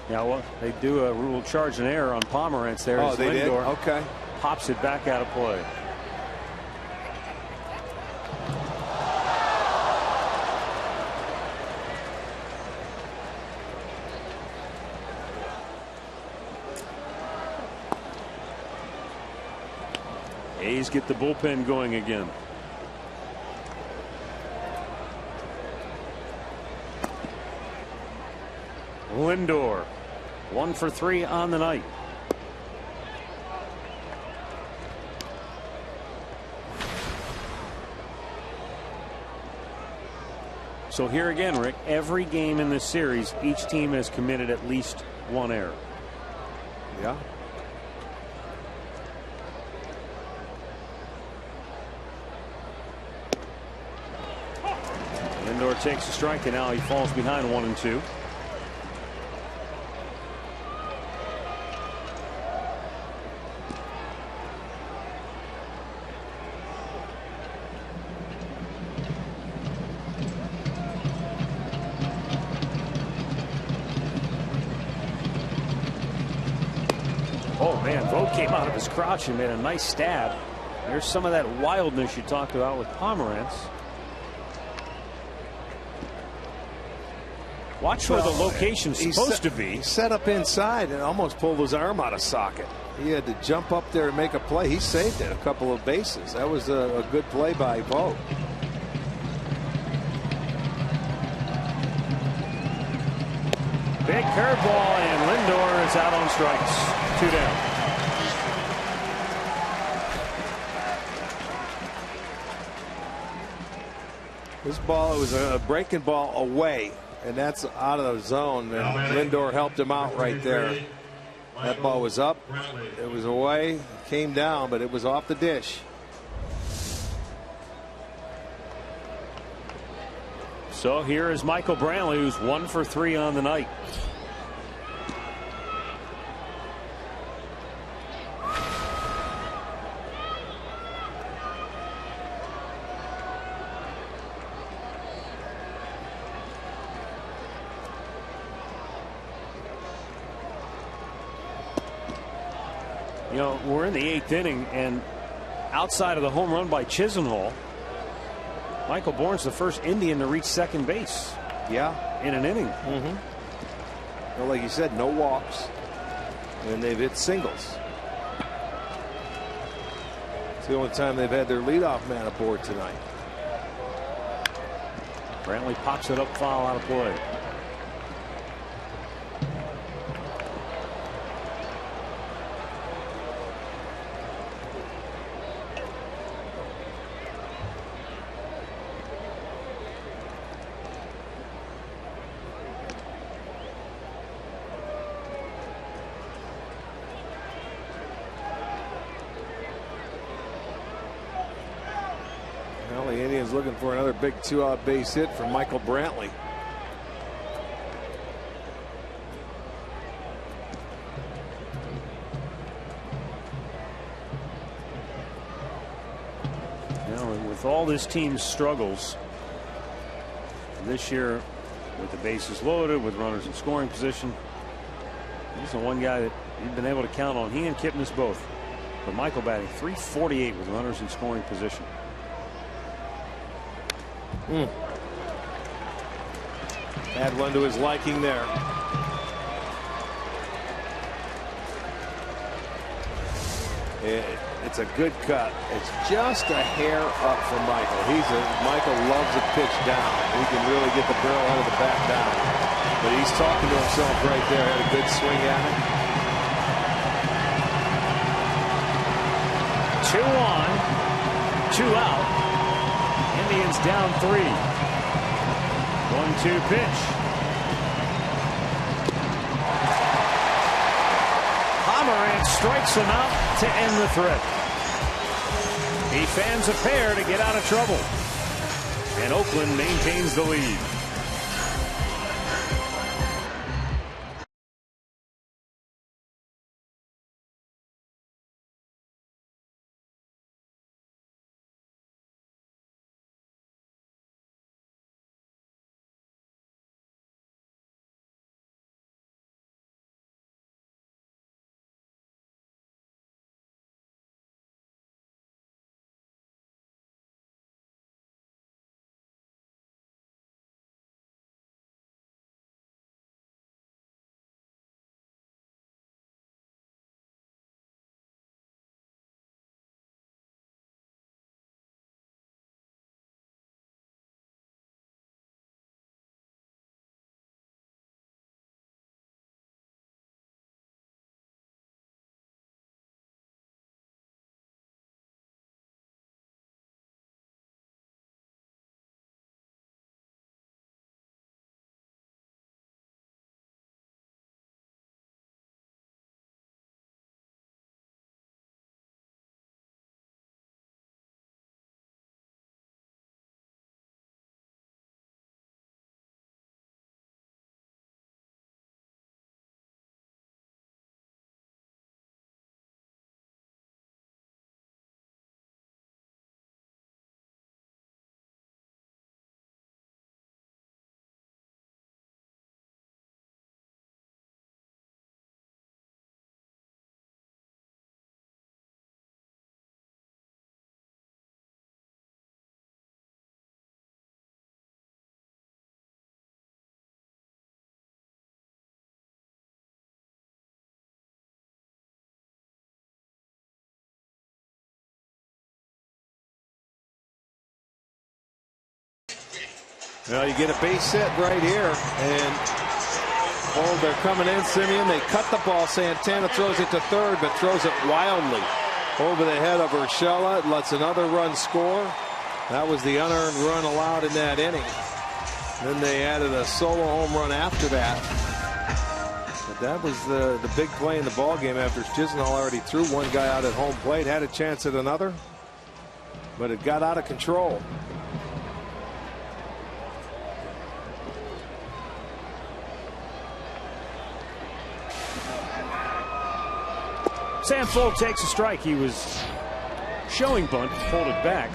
Now, well, they do a rule charge and error on Pomeranz there. Oh, they did? Lindor Okay. pops it back out of play. A's get the bullpen going again. Lindor 1 for 3 on the night. So here again, Rick, every game in this series, each team has committed at least one error. Yeah. Lindor takes a strike, and now he falls behind 1-2. Oh man, Vogt came out of his crouch and made a nice stab. There's some of that wildness you talked about with Pomeranz. Watch where the location's supposed to be. He set up inside and almost pulled his arm out of socket. He had to jump up there and make a play. He saved it, a couple of bases. That was a good play by Vogt. Big curveball, and Lindor is out on strikes. 2 down. This ball was a breaking ball away, and that's out of the zone. And Lindor helped him out right there. That ball was up, it was away, came down, but it was off the dish. So here is Michael Brantley, who's 1 for 3 on the night. You know, we're in the 8th inning, and outside of the home run by Chisenhall, Michael Bourne's the first Indian to reach second base. Yeah, in an inning. Well, like you said, no walks, and they've hit singles. It's the only time they've had their leadoff man aboard tonight. Brantley pops it up, foul, out of play. The Indians looking for another big 2-out base hit from Michael Brantley. Now, with all this team's struggles this year, with the bases loaded, with runners in scoring position, he's the one guy that you've been able to count on. He and Kipnis both. But Michael batting .348 with runners in scoring position. Had one to his liking there. It's a good cut. It's just a hair up for Michael. Michael loves a pitch down. He can really get the barrel out of the bat down. But he's talking to himself right there. Had a good swing at it. 2 on, 2 out. Indians down 3. 1-2 pitch. Pomerantz strikes him out to end the threat. He fans a pair to get out of trouble. And Oakland maintains the lead. Well, you get a base hit right here, and Oh, they're coming in, Simeon. They cut the ball. Santana throws it to third, but throws it wildly over the head of Urshela. It lets another run score. That was the unearned run allowed in that inning. Then they added a solo home run after that. But that was the big play in the ball game after Chisenhall already threw one guy out at home plate. Had a chance at another, but it got out of control. Sam Fold takes a strike. He was showing bunt, pulled it back.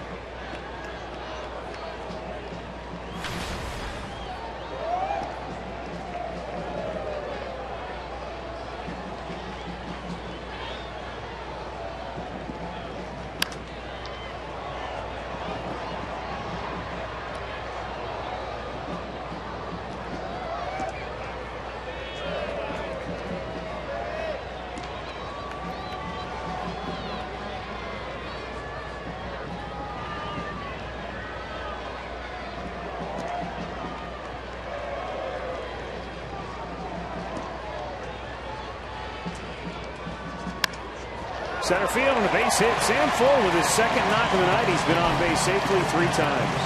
Center field and a base hit. Sam Fold with his second knock of the night. He's been on base safely 3 times.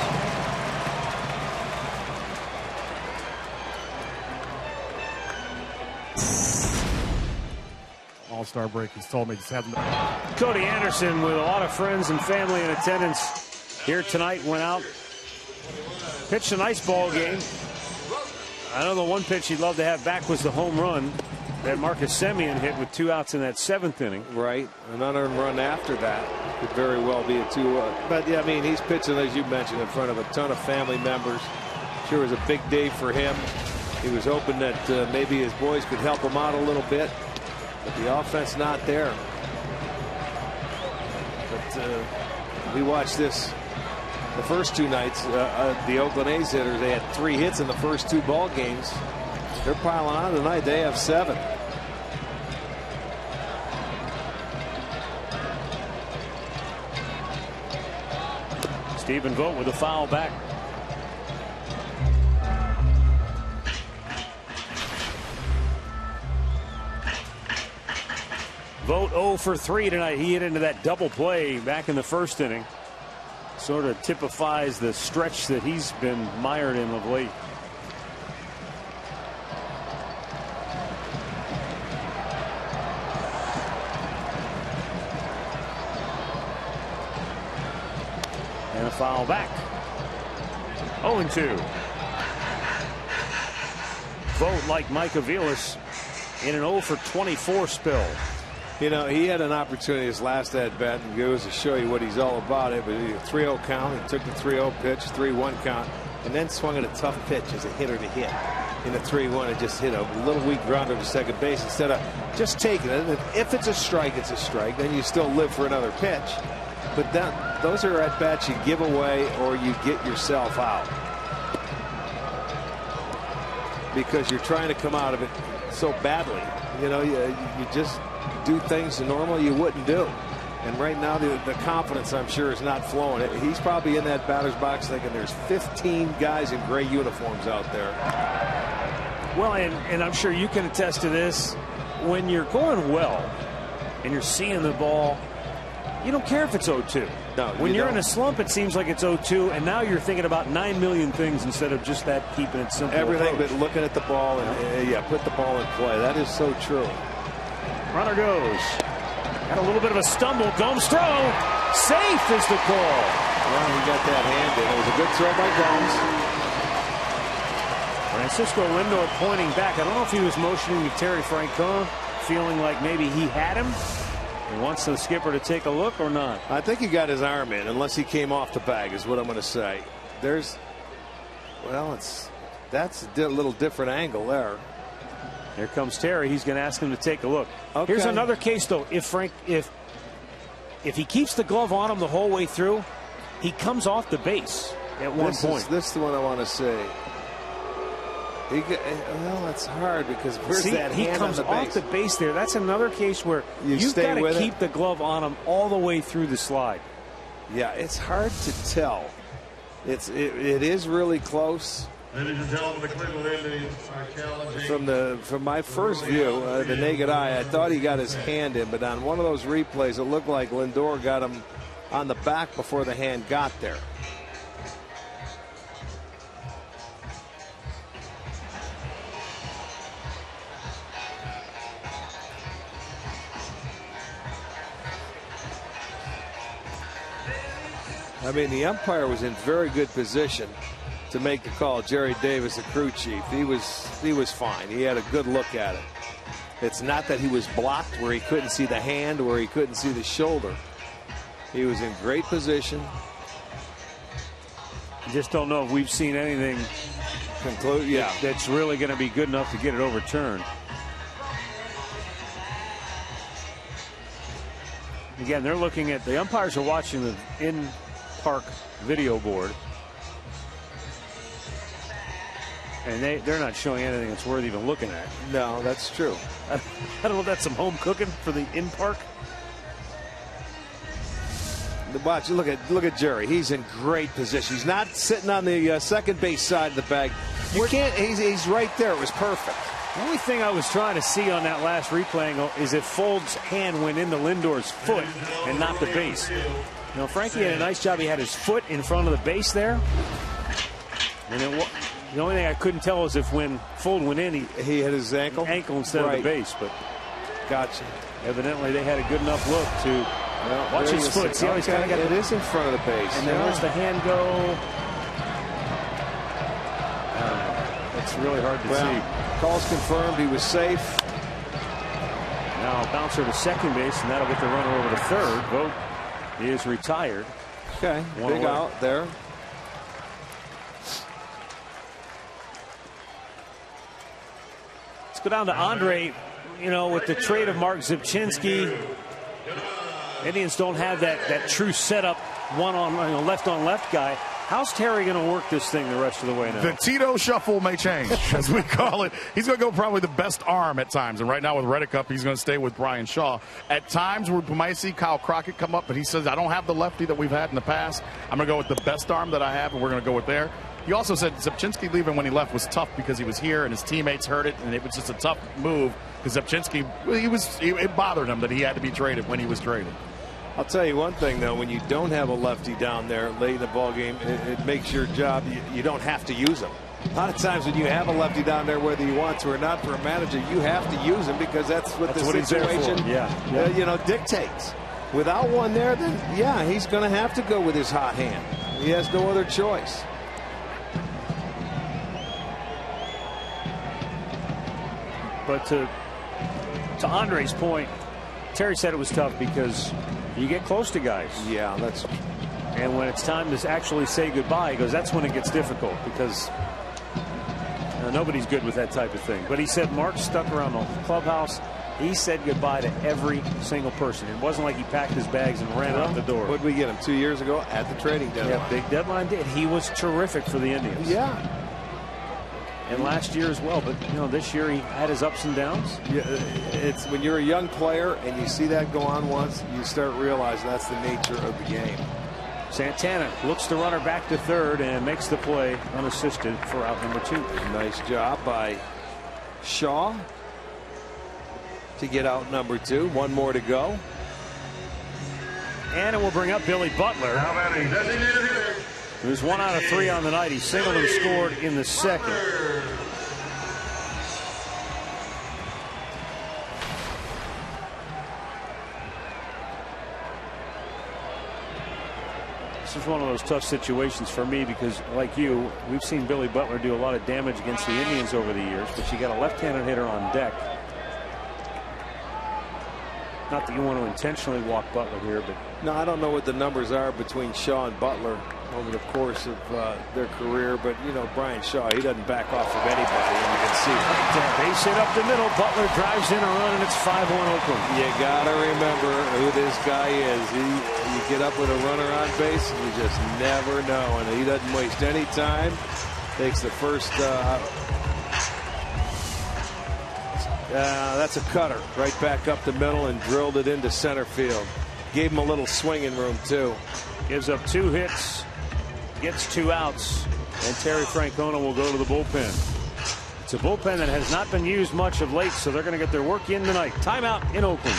All-star break. He's told me just haven't. Cody Anderson with a lot of friends and family in attendance here tonight. Went out, pitched a nice ball game. I know the one pitch he'd love to have back was the home run that Marcus Semien hit with 2 outs in that 7th inning. Right. An unearned run after that could very well be a 2. But yeah, I mean, he's pitching, as you mentioned, in front of a ton of family members. Sure was a big day for him. He was hoping that maybe his boys could help him out a little bit, but the offense not there. But we watched this the first 2 nights. The Oakland A's hitters, they had 3 hits in the first 2 ball games. They're piling on tonight. They have 7. Stephen Vogt with a foul back. Vogt 0 for 3 tonight. He hit into that double play back in the 1st inning. Sort of typifies the stretch that he's been mired in of late. And a foul back. 0-2. Vogt, like Mike Aviles, in an 0 for 24 spill. You know, he had an opportunity his last at bat and goes to show you what he's all about. It was a 3-0 count. He took the 3-0 pitch, 3-1 count, and then swung at a tough pitch as a hitter to hit. In the 3-1, it just hit a little weak grounder to second base instead of just taking it. If it's a strike, it's a strike. Then you still live for another pitch. But those are at bats you give away or you get yourself out because you're trying to come out of it so badly. You know, you just do things that normally you wouldn't do. And right now the confidence, I'm sure, is not flowing. He's probably in that batter's box thinking there's 15 guys in gray uniforms out there. Well, and I'm sure you can attest to this. When you're going well and you're seeing the ball, you don't care if it's 0-2. No, when you're in a slump, it seems like it's 0-2, and now you're thinking about 9 million things instead of just that keeping it simple. Everything approach. but looking at the ball and put the ball in play. That is so true. Runner goes. Got a little bit of a stumble. Gomes throw. Safe is the call. Well, he got that hand in. It was a good throw by Gomes. Francisco Lindor pointing back. I don't know if he was motioning to Terry Francona, feeling like maybe he had him. He wants the skipper to take a look or not. I think he got his arm in, unless he came off the bag, is what I'm going to say. That's a little different angle there. Here comes Terry. He's going to ask him to take a look. Okay. Here's another case, though. If he keeps the glove on him the whole way through, he comes off the base at one point. This is the one I want to say. Well, it's hard because where's that he hand comes on the off base? the base there. That's another case where you've got to keep the glove on him all the way through the slide. Yeah, it's hard to tell. It is really close. Ladies and gentlemen, the Cleveland Indians are challenging. From my first view, the naked eye, I thought he got his hand in, but on one of those replays, it looked like Lindor got him on the back before the hand got there. I mean, the umpire was in very good position to make the call. Jerry Davis, the crew chief, he was fine. He had a good look at it. It's not that he was blocked where he couldn't see the hand, where he couldn't see the shoulder. He was in great position. I just don't know if we've seen anything that's really going to be good enough to get it overturned. Again, they're looking at, the umpires are watching the in-park video board. And they're not showing anything that's worth even looking at. No, that's true. I don't know if that's some home cooking for the in-park. Watch, look at Jerry. He's in great position. He's not sitting on the second base side of the bag. You can't. He's right there. It was perfect. The only thing I was trying to see on that last replay angle is if Fold's hand went into Lindor's foot and not the base. You know, Frankie had a nice job. He had his foot in front of the base there. And the only thing I couldn't tell was if when Fold went in, he had his ankle instead of the base. But gotcha. Evidently, they had a good enough look to watch his foot. See how he's kind of got it is in front of the base. And then where's the hand go? It's really hard to see. Calls confirmed. He was safe. Now a bouncer to second base, and that'll get the runner over to third. Vogt is retired. Okay, big out there. Let's go down to Andre. You know, with the trade of Mark Zipchinski, Indians don't have that true setup left on left guy. How's Terry going to work this thing the rest of the way now? The Tito shuffle may change, as we call it. He's going to go probably the best arm at times. And right now with Reddick up, he's going to stay with Brian Shaw. At times we might see Kyle Crockett come up, but he says, I don't have the lefty that we've had in the past. I'm going to go with the best arm that I have, and we're going to go with there. He also said Zipchinski leaving when he left was tough because he was here and his teammates heard it, and it was just a tough move because Zipchinski, it bothered him that he had to be traded when he was traded. I'll tell you one thing, though, when you don't have a lefty down there late in the ball game, it makes your job, you don't have to use him. A lot of times when you have a lefty down there, whether you want to or not, for a manager, you have to use him because that's what the situation dictates. Without one there, then, he's going to have to go with his hot hand. He has no other choice. But to Andre's point, Terry said it was tough because you get close to guys. Yeah, that's. And when it's time to actually say goodbye, he goes, that's when it gets difficult because nobody's good with that type of thing. But he said Mark stuck around the clubhouse. He said goodbye to every single person. It wasn't like he packed his bags and ran out the door. What did we get him 2 years ago at the trading deadline? Yeah, big deadline did. He was terrific for the Indians. Yeah. And last year as well, but this year he had his ups and downs. Yeah, it's when you're a young player and you see that go on once, you start realizing that's the nature of the game. Santana looks the runner back to third and makes the play unassisted for out number 2. Nice job by Shaw to get out number 2. One more to go. And it will bring up Billy Butler, who's 1 out of 3 on the night. He singled and scored in the second. This is one of those tough situations for me because, like you, we've seen Billy Butler do a lot of damage against the Indians over the years, but you got a left-handed hitter on deck. Not that you want to intentionally walk Butler here, but no, I don't know what the numbers are between Shaw and Butler over the course of their career, but Brian Shaw, he doesn't back off of anybody, and you can see that base hit up the middle. Butler drives in a run, and it's 5-1 Oakland. You gotta remember who this guy is. You get up with a runner on base, and you just never know, and he doesn't waste any time. Takes the first. That's a cutter right back up the middle and drilled it into center field. Gave him a little swinging room too. Gives up 2 hits, gets 2 outs, And Terry Francona will go to the bullpen. It's a bullpen that has not been used much of late, so they're going to get their work in tonight. Timeout in Oakland.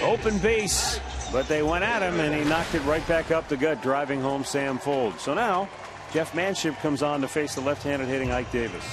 Open base, but they went at him and he knocked it right back up the gut, driving home Sam Fuld. So now Jeff Manship comes on to face the left-handed hitting Ike Davis.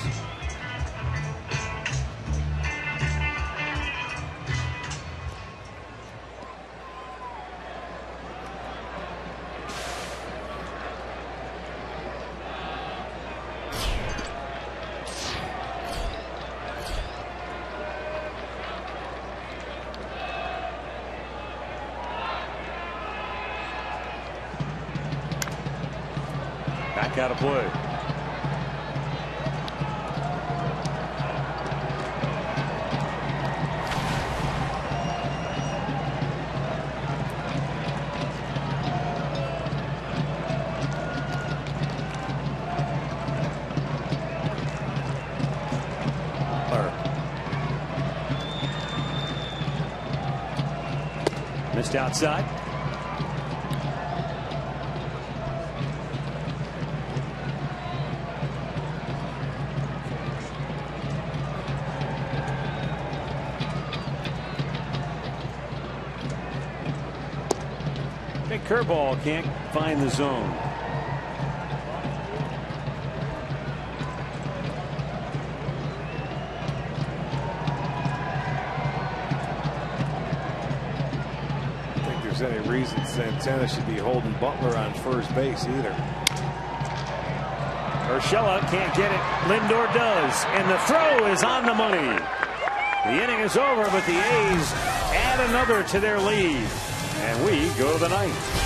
Back out of play. Missed outside. Big curveball, can't find the zone. Any reason Santana should be holding Butler on first base either. Urshela can't get it. Lindor does, and the throw is on the money. The inning is over, but the A's add another to their lead, and we go to the ninth.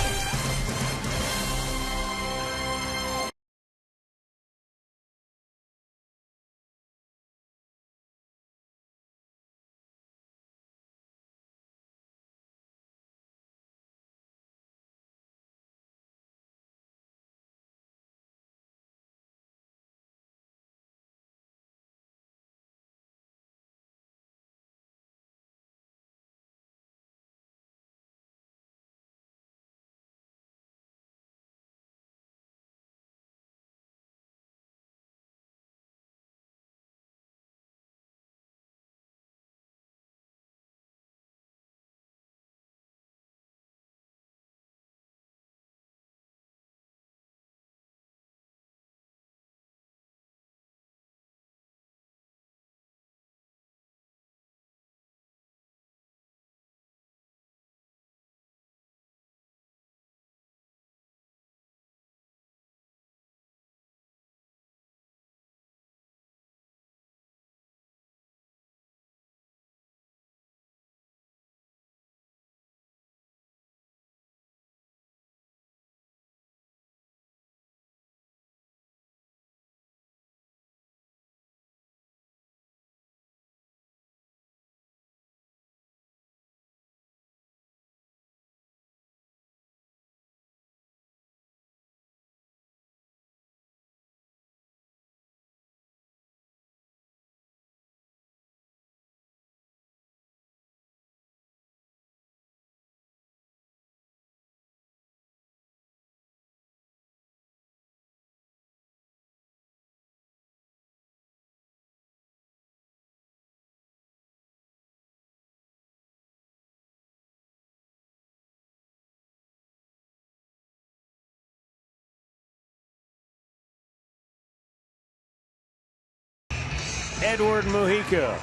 Edward Mujica,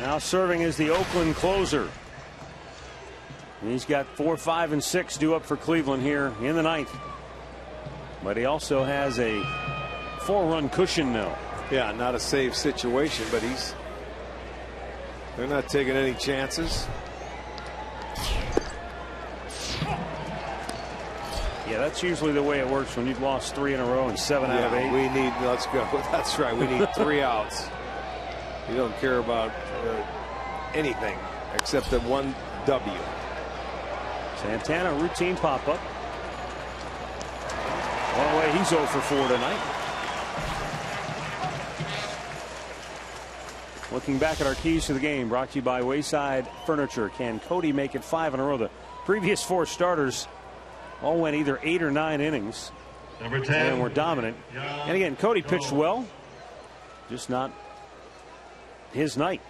now serving as the Oakland closer. And he's got 4, 5, and 6 due up for Cleveland here in the 9th. But he also has a 4-run cushion now. Yeah, not a safe situation, but they're not taking any chances. Yeah, that's usually the way it works when you've lost 3 in a row and 7 out of 8. Let's go. That's right. We need 3 outs. You don't care about anything except that 1 W. Santana, routine pop-up. One away, he's 0 for 4 tonight. Looking back at our keys to the game, brought to you by Wayside Furniture. Can Cody make it 5 in a row? The previous 4 starters all went either 8 or 9 innings. Number 10. And were dominant. And again, Cody pitched well, just not his night.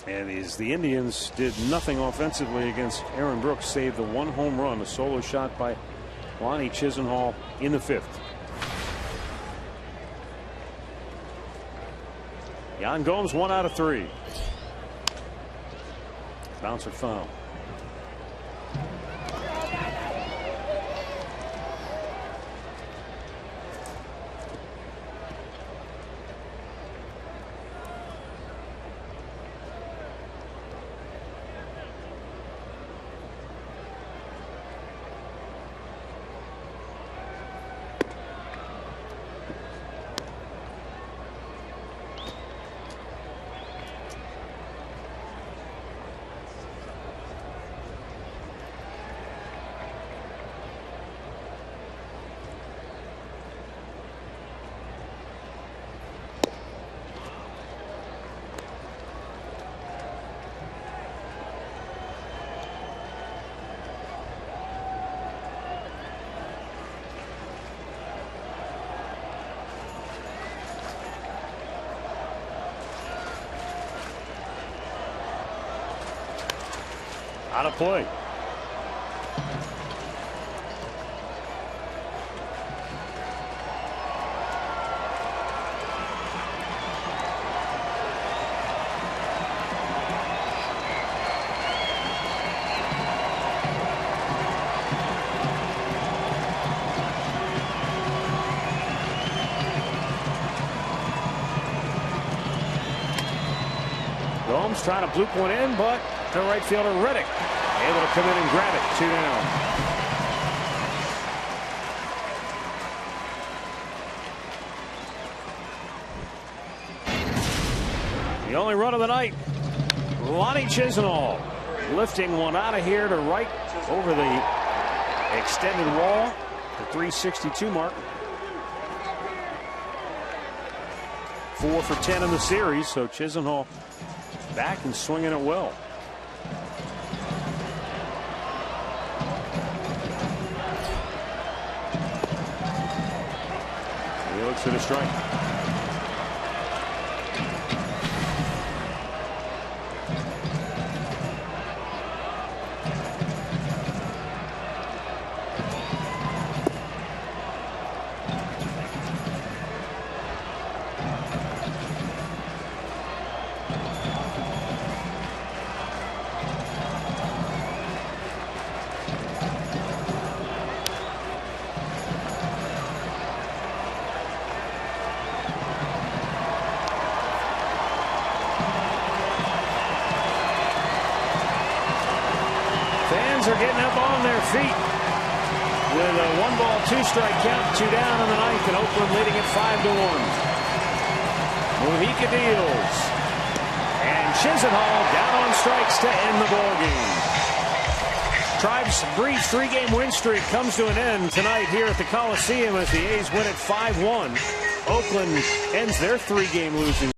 And the Indians did nothing offensively against Aaron Brooks, save the 1 home run, a solo shot by Lonnie Chisenhall in the 5th. Yan Gomes 1 out of 3. Bouncer foul. Out of play. Gomes trying to bloop one in, but the right fielder Reddick able to come in and grab it. 2 down. The only run of the night, Lonnie Chisenhall lifting one out of here to right over the extended wall, the 362 mark. 4 for 10 in the series, so Chisenhall back and swinging it well. He looks at a strike. Are getting up on their feet with a 1-ball, 2-strike count, 2 down in the 9th, and Oakland leading it 5-1. Mujica deals, and Chisenhall down on strikes to end the ball game. Tribe's brief 3-game win streak comes to an end tonight here at the Coliseum as the A's win it 5-1. Oakland ends their 3-game losing